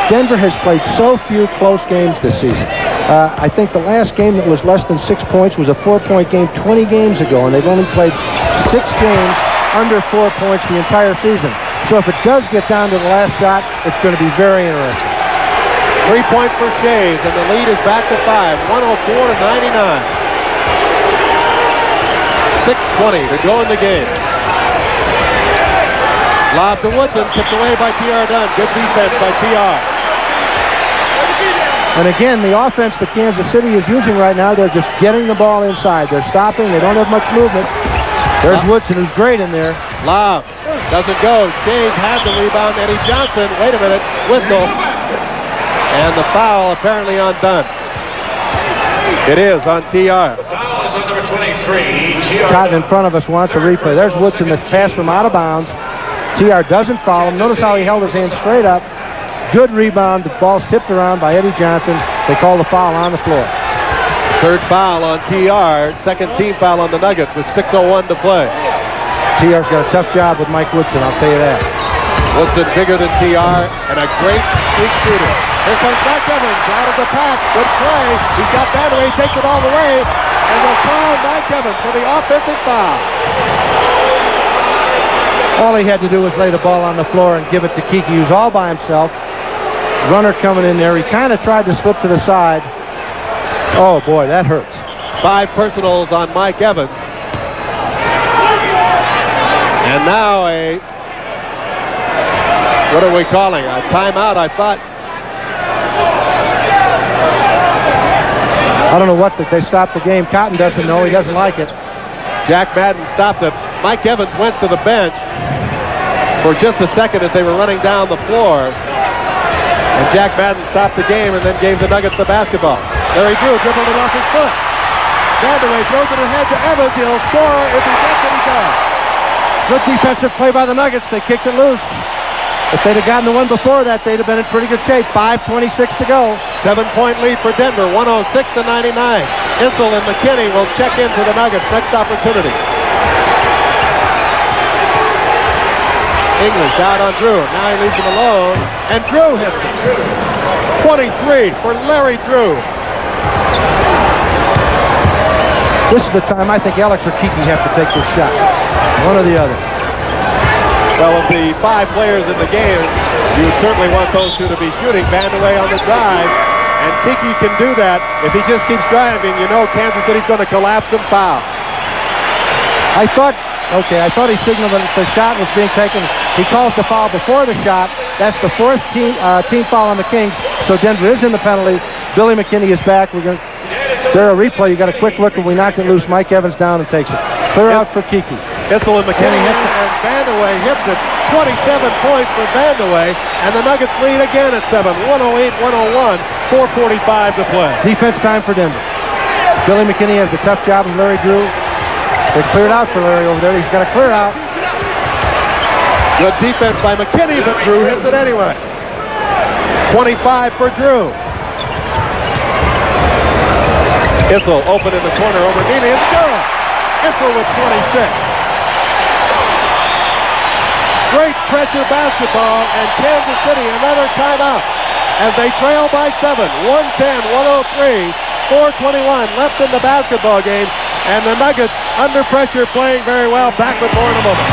Denver has played so few close games this season. I think the last game that was less than 6 points was a 4-point game 20 games ago, and they've only played 6 games under 4 points the entire season. So if it does get down to the last shot, it's going to be very interesting. 3 points for Shays, and the lead is back to 5, 104-99. 6:20 to go in the game. Lob to Woodson, tipped away by T.R. Dunn. Good defense by T.R. And again, the offense that Kansas City is using right now, they're just getting the ball inside. They're stopping. They don't have much movement. There's Woodson, who's great in there. Lob doesn't go. Shays had the rebound. Eddie Johnson, wait a minute, whistle. And the foul apparently on Dunn. It is on T.R. The foul is on number 23, T.R. Cotton in front of us wants a replay. There's Woodson that passed from out of bounds. T.R. doesn't foul him. Notice how he held his hand straight up. Good rebound. The ball's tipped around by Eddie Johnson. They call the foul on the floor. Third foul on T.R. Second team foul on the Nuggets with 6:01 to play. T.R.'s got a tough job with Mike Woodson, I'll tell you that. Woodson bigger than T.R. and a great streak shooter. Here comes Mike Evans out of the pack. Good play. He's got Vandeweghe. He takes it all the way. And they'll call Mike Evans for the offensive foul. All he had to do was lay the ball on the floor and give it to Kiki, who's all by himself. Runner coming in there. He kind of tried to slip to the side. Oh, boy, that hurts. 5 personals on Mike Evans. And now what are we calling? A timeout, I thought. I don't know what they stopped the game. Cotton doesn't know. He doesn't like it. Jack Madden stopped it. Mike Evans went to the bench for just a second as they were running down the floor. And Jack Madden stopped the game and then gave the Nuggets the basketball. Larry Drew dribbled it off his foot. Vandeweghe throws it ahead to Evans. He'll score if he gets it, he does. Good defensive play by the Nuggets. They kicked it loose. If they'd have gotten the one before that, they'd have been in pretty good shape. 5:26 to go. 7-point lead for Denver, 106-99. Issel and McKinney will check into the Nuggets' next opportunity. English out on Drew. Now he leaves him alone, and Drew hits it. 23 for Larry Drew. This is the time I think Alex or Kiki have to take this shot. One or the other. Well, of the 5 players in the game, you would certainly want those two to be shooting. Vandeweghe on the drive, and Kiki can do that. If he just keeps driving, you know Kansas City's going to collapse and foul. I thought he signaled that the shot was being taken. He calls the foul before the shot. That's the 4th team foul on the Kings. So Denver is in the penalty. Billy McKinney is back. There a replay. You got a quick look, and we knocked it loose. Mike Evans down and takes it. Clear out for Kiki. Issel and McKinney hits it, and Vandeweghe hits it. 27 points for Vandeweghe, and the Nuggets lead again at 7. 108-101. 4:45 to play. Defense time for Denver. Billy McKinney has the tough job of Larry Drew. They cleared out for Larry over there. He's got to clear out. Good defense by McKinney, but Drew hits it anyway. 25 for Drew. Issel open in the corner over Neely. It's good. Issel with 26. Great pressure basketball, and Kansas City another timeout as they trail by 7. 110-103. 4:21 left in the basketball game, and the Nuggets under pressure playing very well. Back with more in a moment.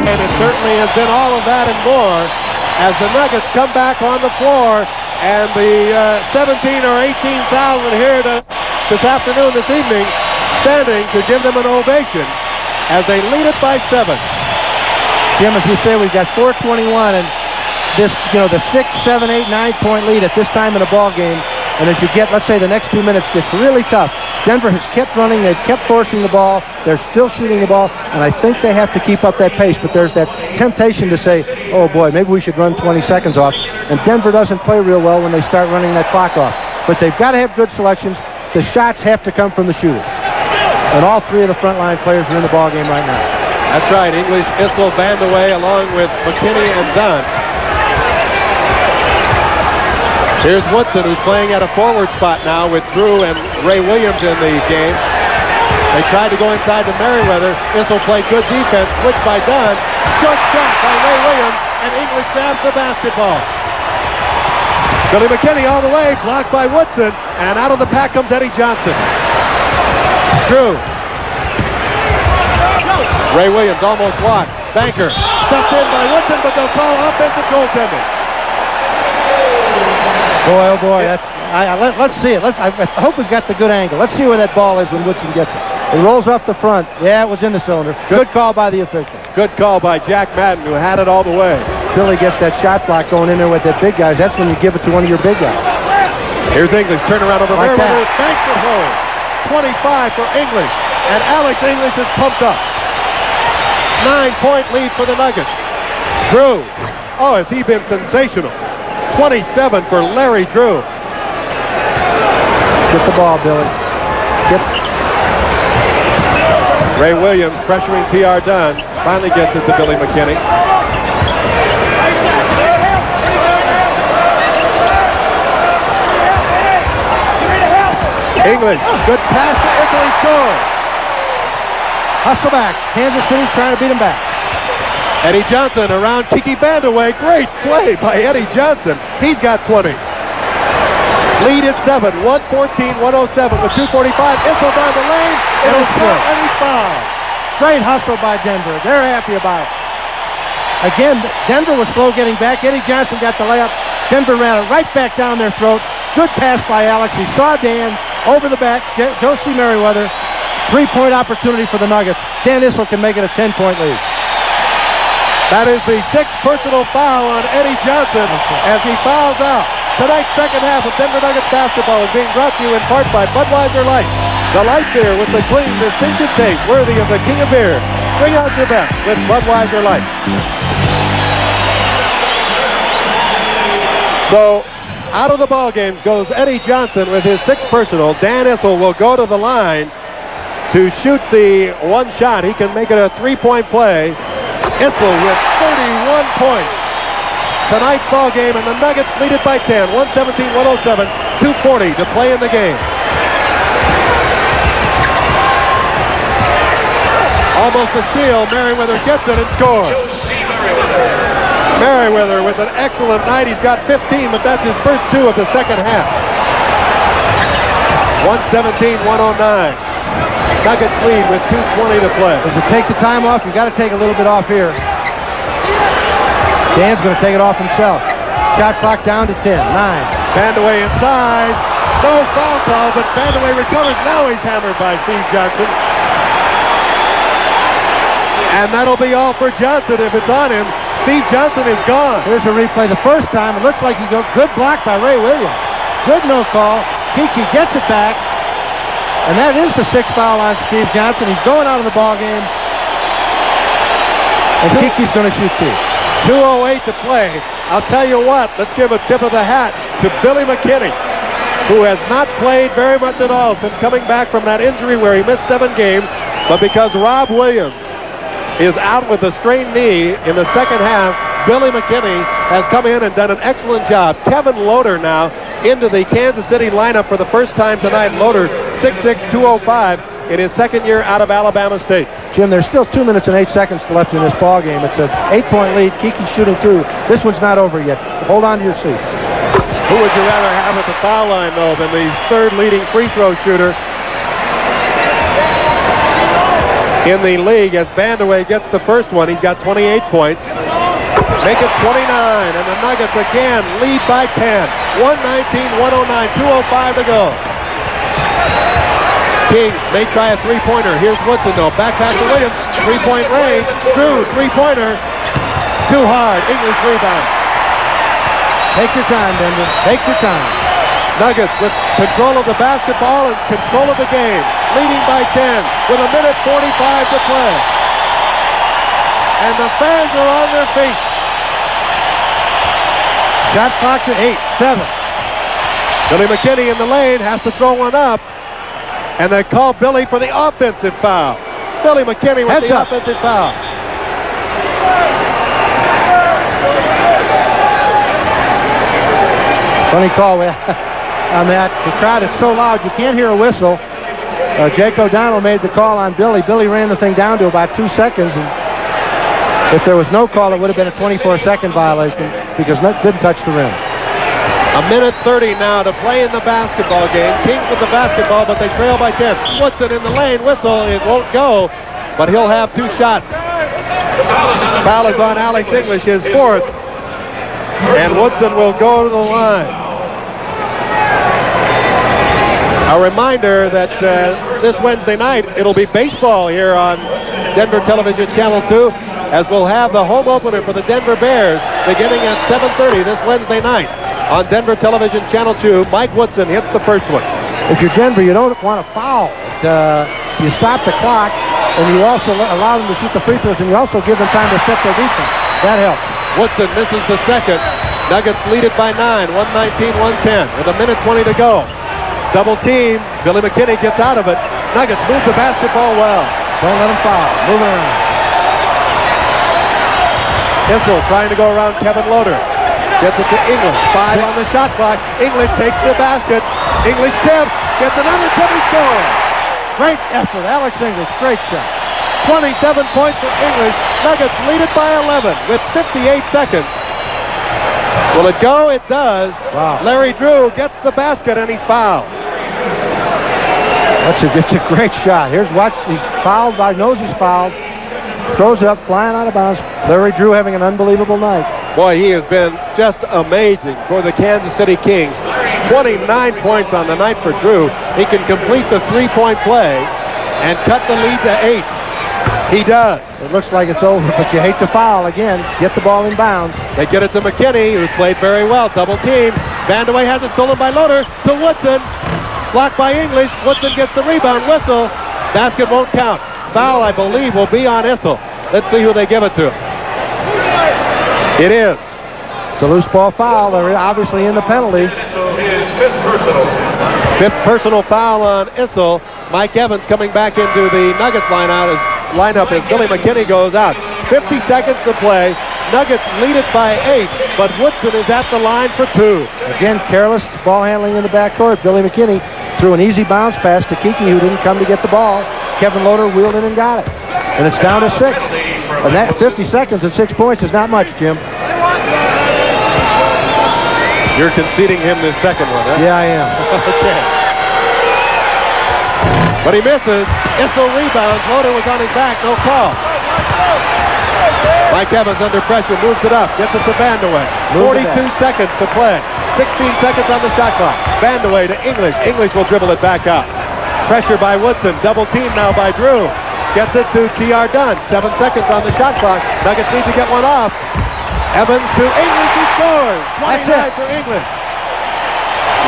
And it certainly has been all of that and more as the Nuggets come back on the floor, and the 17 or 18,000 here this afternoon, this evening, standing to give them an ovation as they lead it by 7. Jim, as you say, we've got 4:21, and this, the 6, 7, 8, 9-point lead at this time in a ball game, and as you get, let's say, the next 2 minutes gets really tough. Denver has kept running, they've kept forcing the ball, they're still shooting the ball, and I think they have to keep up that pace, but there's that temptation to say, oh boy, maybe we should run 20 seconds off, and Denver doesn't play real well when they start running that clock off. But they've got to have good selections. The shots have to come from the shooters. And all three of the frontline players are in the ball game right now. That's right, English, Issel, Vandeweghe, along with McKinney and Dunn. Here's Woodson, who's playing at a forward spot now with Drew and Ray Williams in the game. They tried to go inside to Meriweather. Issel played good defense, switched by Dunn. Short shot by Ray Williams, and English grabs the basketball. Billy McKinney all the way, blocked by Woodson, and out of the pack comes Eddie Johnson. Drew. Ray Williams almost walks. Banker stuffed in by Woodson, but they'll call offensive goaltending. Boy, oh boy, let's see it. I hope we've got the good angle. Let's see where that ball is when Woodson gets it. It rolls off the front. Yeah, it was in the cylinder. Good call by the official. Good call by Jack Madden, who had it all the way. Billy gets that shot block going in there with that big guys. That's when you give it to one of your big guys. Here's English, turnaround over like Meriweather, banks it home. 25 for English, and Alex English is pumped up. 9-point lead for the Nuggets. Drew, oh, has he been sensational. 27 for Larry Drew. Get the ball, Billy. Ray Williams pressuring T.R. Dunn. Finally gets it to Billy McKinney. English, good pass to Issel, he scores. Hustle back. Kansas City's trying to beat him back. Eddie Johnson around Kiki Vandeweghe. Great play by Eddie Johnson. He's got 20. Lead at 7. 114-107 with 2:45. Issel down the lane. It'll slip and he's fouled. Great hustle by Denver. They're happy about it. Again, Denver was slow getting back. Eddie Johnson got the layup. Denver ran it right back down their throat. Good pass by Alex. He saw Dan over the back. Josie Meriweather. 3-point opportunity for the Nuggets. Dan Issel can make it a 10-point lead. That is the 6th personal foul on Eddie Johnson as he fouls out. Tonight's second half of Denver Nuggets basketball is being brought to you in part by Budweiser Light. The light beer with the clean, distinctive taste worthy of the king of beers. Bring out your best with Budweiser Light. So, out of the ball game goes Eddie Johnson with his 6th personal. Dan Issel will go to the line to shoot the one shot. He can make it a 3-point play. Issel with 31 points. Tonight's ball game, and the Nuggets lead it by 10. 117-107. 2:40 to play in the game. Almost a steal. Meriweather gets it and scores. Meriweather with an excellent night. He's got 15, but that's his first 2 of the second half. 117-109. Nuggets lead with 2:20 to play. Does it take the time off? You've got to take a little bit off here. Dan's going to take it off himself. Shot clock down to 10. 9. Vandeweghe inside. No foul call, but Vandeweghe recovers. Now he's hammered by Steve Johnson. And that'll be all for Johnson if it's on him. Steve Johnson is gone. Here's a replay. The first time, it looks like he goes. Good block by Ray Williams. Good no call. Kiki gets it back. And that is the 6th foul on Steve Johnson. He's going out of the ball game. And Kiki's going to shoot 2. 2:08 to play. I'll tell you what, let's give a tip of the hat to Billy McKinney, who has not played very much at all since coming back from that injury where he missed 7 games. But because Rob Williams is out with a strained knee in the second half, Billy McKinney has come in and done an excellent job. Kevin Loader now into the Kansas City lineup for the first time tonight. Loader, 6'6", 205 in his second year out of Alabama State. Jim, there's still 2 minutes and 8 seconds left in this ball game. It's an 8-point lead. Kiki's shooting 2. This one's not over yet. Hold on to your seat. Who would you rather have at the foul line, though, than the third leading free throw shooter in the league, as Vandeweghe gets the first one? He's got 28 points. Make it 29, and the Nuggets again lead by 10. 119-109, 2:05 to go. Kings may try a three-pointer. Here's Woodson, though. Back pass to Williams. Three-point range. Drew, three-pointer. Too hard. English rebound. Take your time, Denver. Take your time. Nuggets with control of the basketball and control of the game. Leading by 10 with 1:45 to play. And the fans are on their feet. Shot clock to 8, 7. Billy McKinney in the lane has to throw one up. And they call Billy for the offensive foul. Billy McKinney with Heads the up. offensive foul. Funny call on that. The crowd is so loud you can't hear a whistle. Jake O'Donnell made the call on Billy. Billy ran the thing down to about 2 seconds. And if there was no call, it would have been a 24-second violation because it didn't touch the rim. 1:30 now to play in the basketball game. Kings with the basketball, but they trail by 10. Woodson in the lane, whistle, it won't go, but he'll have 2 shots. Foul is on Alex English, his 4th, and Woodson will go to the line. A reminder that this Wednesday night, it'll be baseball here on Denver Television Channel 2, as we'll have the home opener for the Denver Bears beginning at 7:30 this Wednesday night. On Denver Television Channel 2, Mike Woodson hits the first one. If you're Denver, you don't want to foul. You stop the clock, and you also allow them to shoot the free throws, and you also give them time to set their defense. That helps. Woodson misses the second. Nuggets lead it by 9, 119-110, with 1:20 to go. Double team. Billy McKinney gets out of it. Nuggets move the basketball well. Don't let them foul. Move it around. Issel trying to go around Kevin Loader. Gets it to English. 5 on the shot clock. English takes the basket. English tips. Gets another tip and scores. Great effort. Alex English. Great shot. 27 points for English. Nuggets lead it by 11 with 58 seconds. Will it go? It does. Wow. Larry Drew gets the basket and he's fouled. It's a great shot. Here's watch. He's fouled. I knows he's fouled. Throws it up, flying out of bounds. Larry Drew having an unbelievable night. Boy, he has been just amazing for the Kansas City Kings. 29 points on the night for Drew. He can complete the three-point play and cut the lead to 8. He does. It looks like it's over, but you hate to foul again. Get the ball in bounds. They get it to McKinney, who's played very well. Double team. Vandeweghe has it stolen by Loader to Woodson. Blocked by English. Woodson gets the rebound. Whistle. Basket won't count. Foul, I believe, will be on Issel. Let's see who they give it to. It is. It's a loose ball foul. They're obviously in the penalty. His 5th personal. 5th personal foul on Issel. Mike Evans coming back into the Nuggets lineup as Billy McKinney goes out. 50 seconds to play. Nuggets lead it by 8, but Woodson is at the line for 2. Again, careless ball handling in the backcourt. Billy McKinney threw an easy bounce pass to Kiki, who didn't come to get the ball. Kevin Loader wheeled in and got it. And it's down to 6. And that 50 seconds and 6 points is not much, Jim. You're conceding him this second one, huh? Yeah, I am. Okay. But he misses. Issel rebounds. Loader was on his back. No call. Mike Evans under pressure. Moves it up. Gets it to Vandeweghe. 42 seconds to play. 16 seconds on the shot clock. Vandeweghe to English. English will dribble it back out. Pressure by Woodson. Double team now by Drew. Gets it to T.R. Dunn. 7 seconds on the shot clock. Nuggets need to get one off. Evans to English. He scores. 29 for English.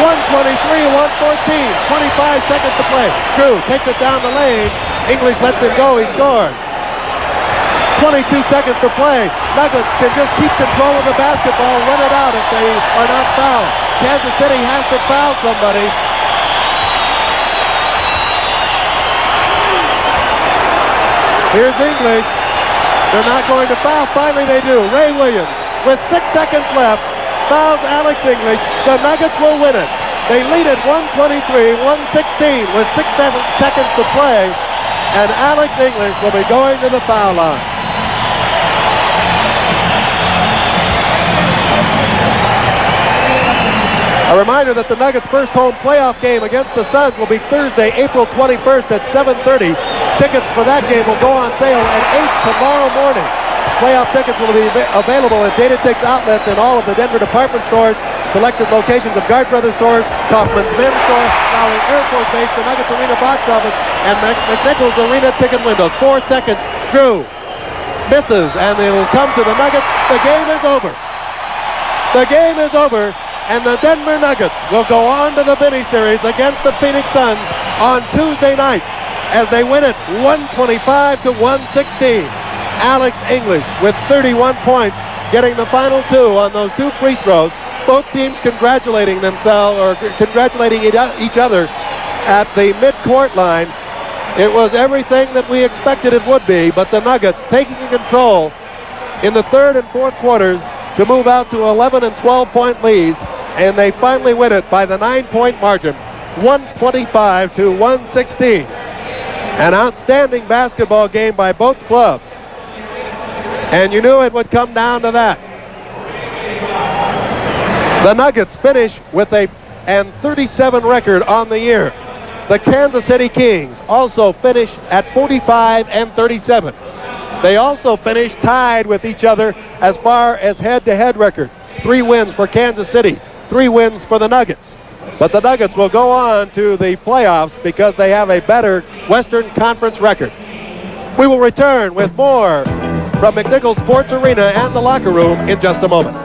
123, 114. 25 seconds to play. Drew takes it down the lane. English lets it go. He scores. 22 seconds to play. Nuggets can just keep control of the basketball, run it out if they are not fouled. Kansas City has to foul somebody. Here's English. They're not going to foul. Finally they do. Ray Williams, with 6 seconds left, fouls Alex English. The Nuggets will win it. They lead at 123-116 with 6 seconds to play, and Alex English will be going to the foul line. A reminder that the Nuggets' first home playoff game against the Suns will be Thursday, April 21st at 7:30. Tickets for that game will go on sale at 8 tomorrow morning. Playoff tickets will be available at Datatix outlets in all of the Denver department stores, selected locations of Guard Brothers stores, Kaufman's Men's Store, Lowry Air Force Base, the Nuggets Arena box office, and McNichols Arena ticket windows. 4 seconds. Drew misses, and it'll come to the Nuggets. The game is over. The game is over. And the Denver Nuggets will go on to the mini-series against the Phoenix Suns on Tuesday night as they win it 125-116. Alex English with 31 points, getting the final 2 on those 2 free throws. Both teams congratulating themselves, or congratulating each other at the midcourt line. It was everything that we expected it would be, but the Nuggets taking control in the third and fourth quarters to move out to 11 and 12-point leads. And they finally win it by the 9-point margin, 125-116. An outstanding basketball game by both clubs. And you knew it would come down to that. The Nuggets finish with a 37 record on the year. The Kansas City Kings also finish at 45-37. They also finish tied with each other as far as head-to-head record. 3 wins for Kansas City. 3 wins for the Nuggets. But the Nuggets will go on to the playoffs because they have a better Western Conference record. We will return with more from McNichols Sports Arena and the locker room in just a moment.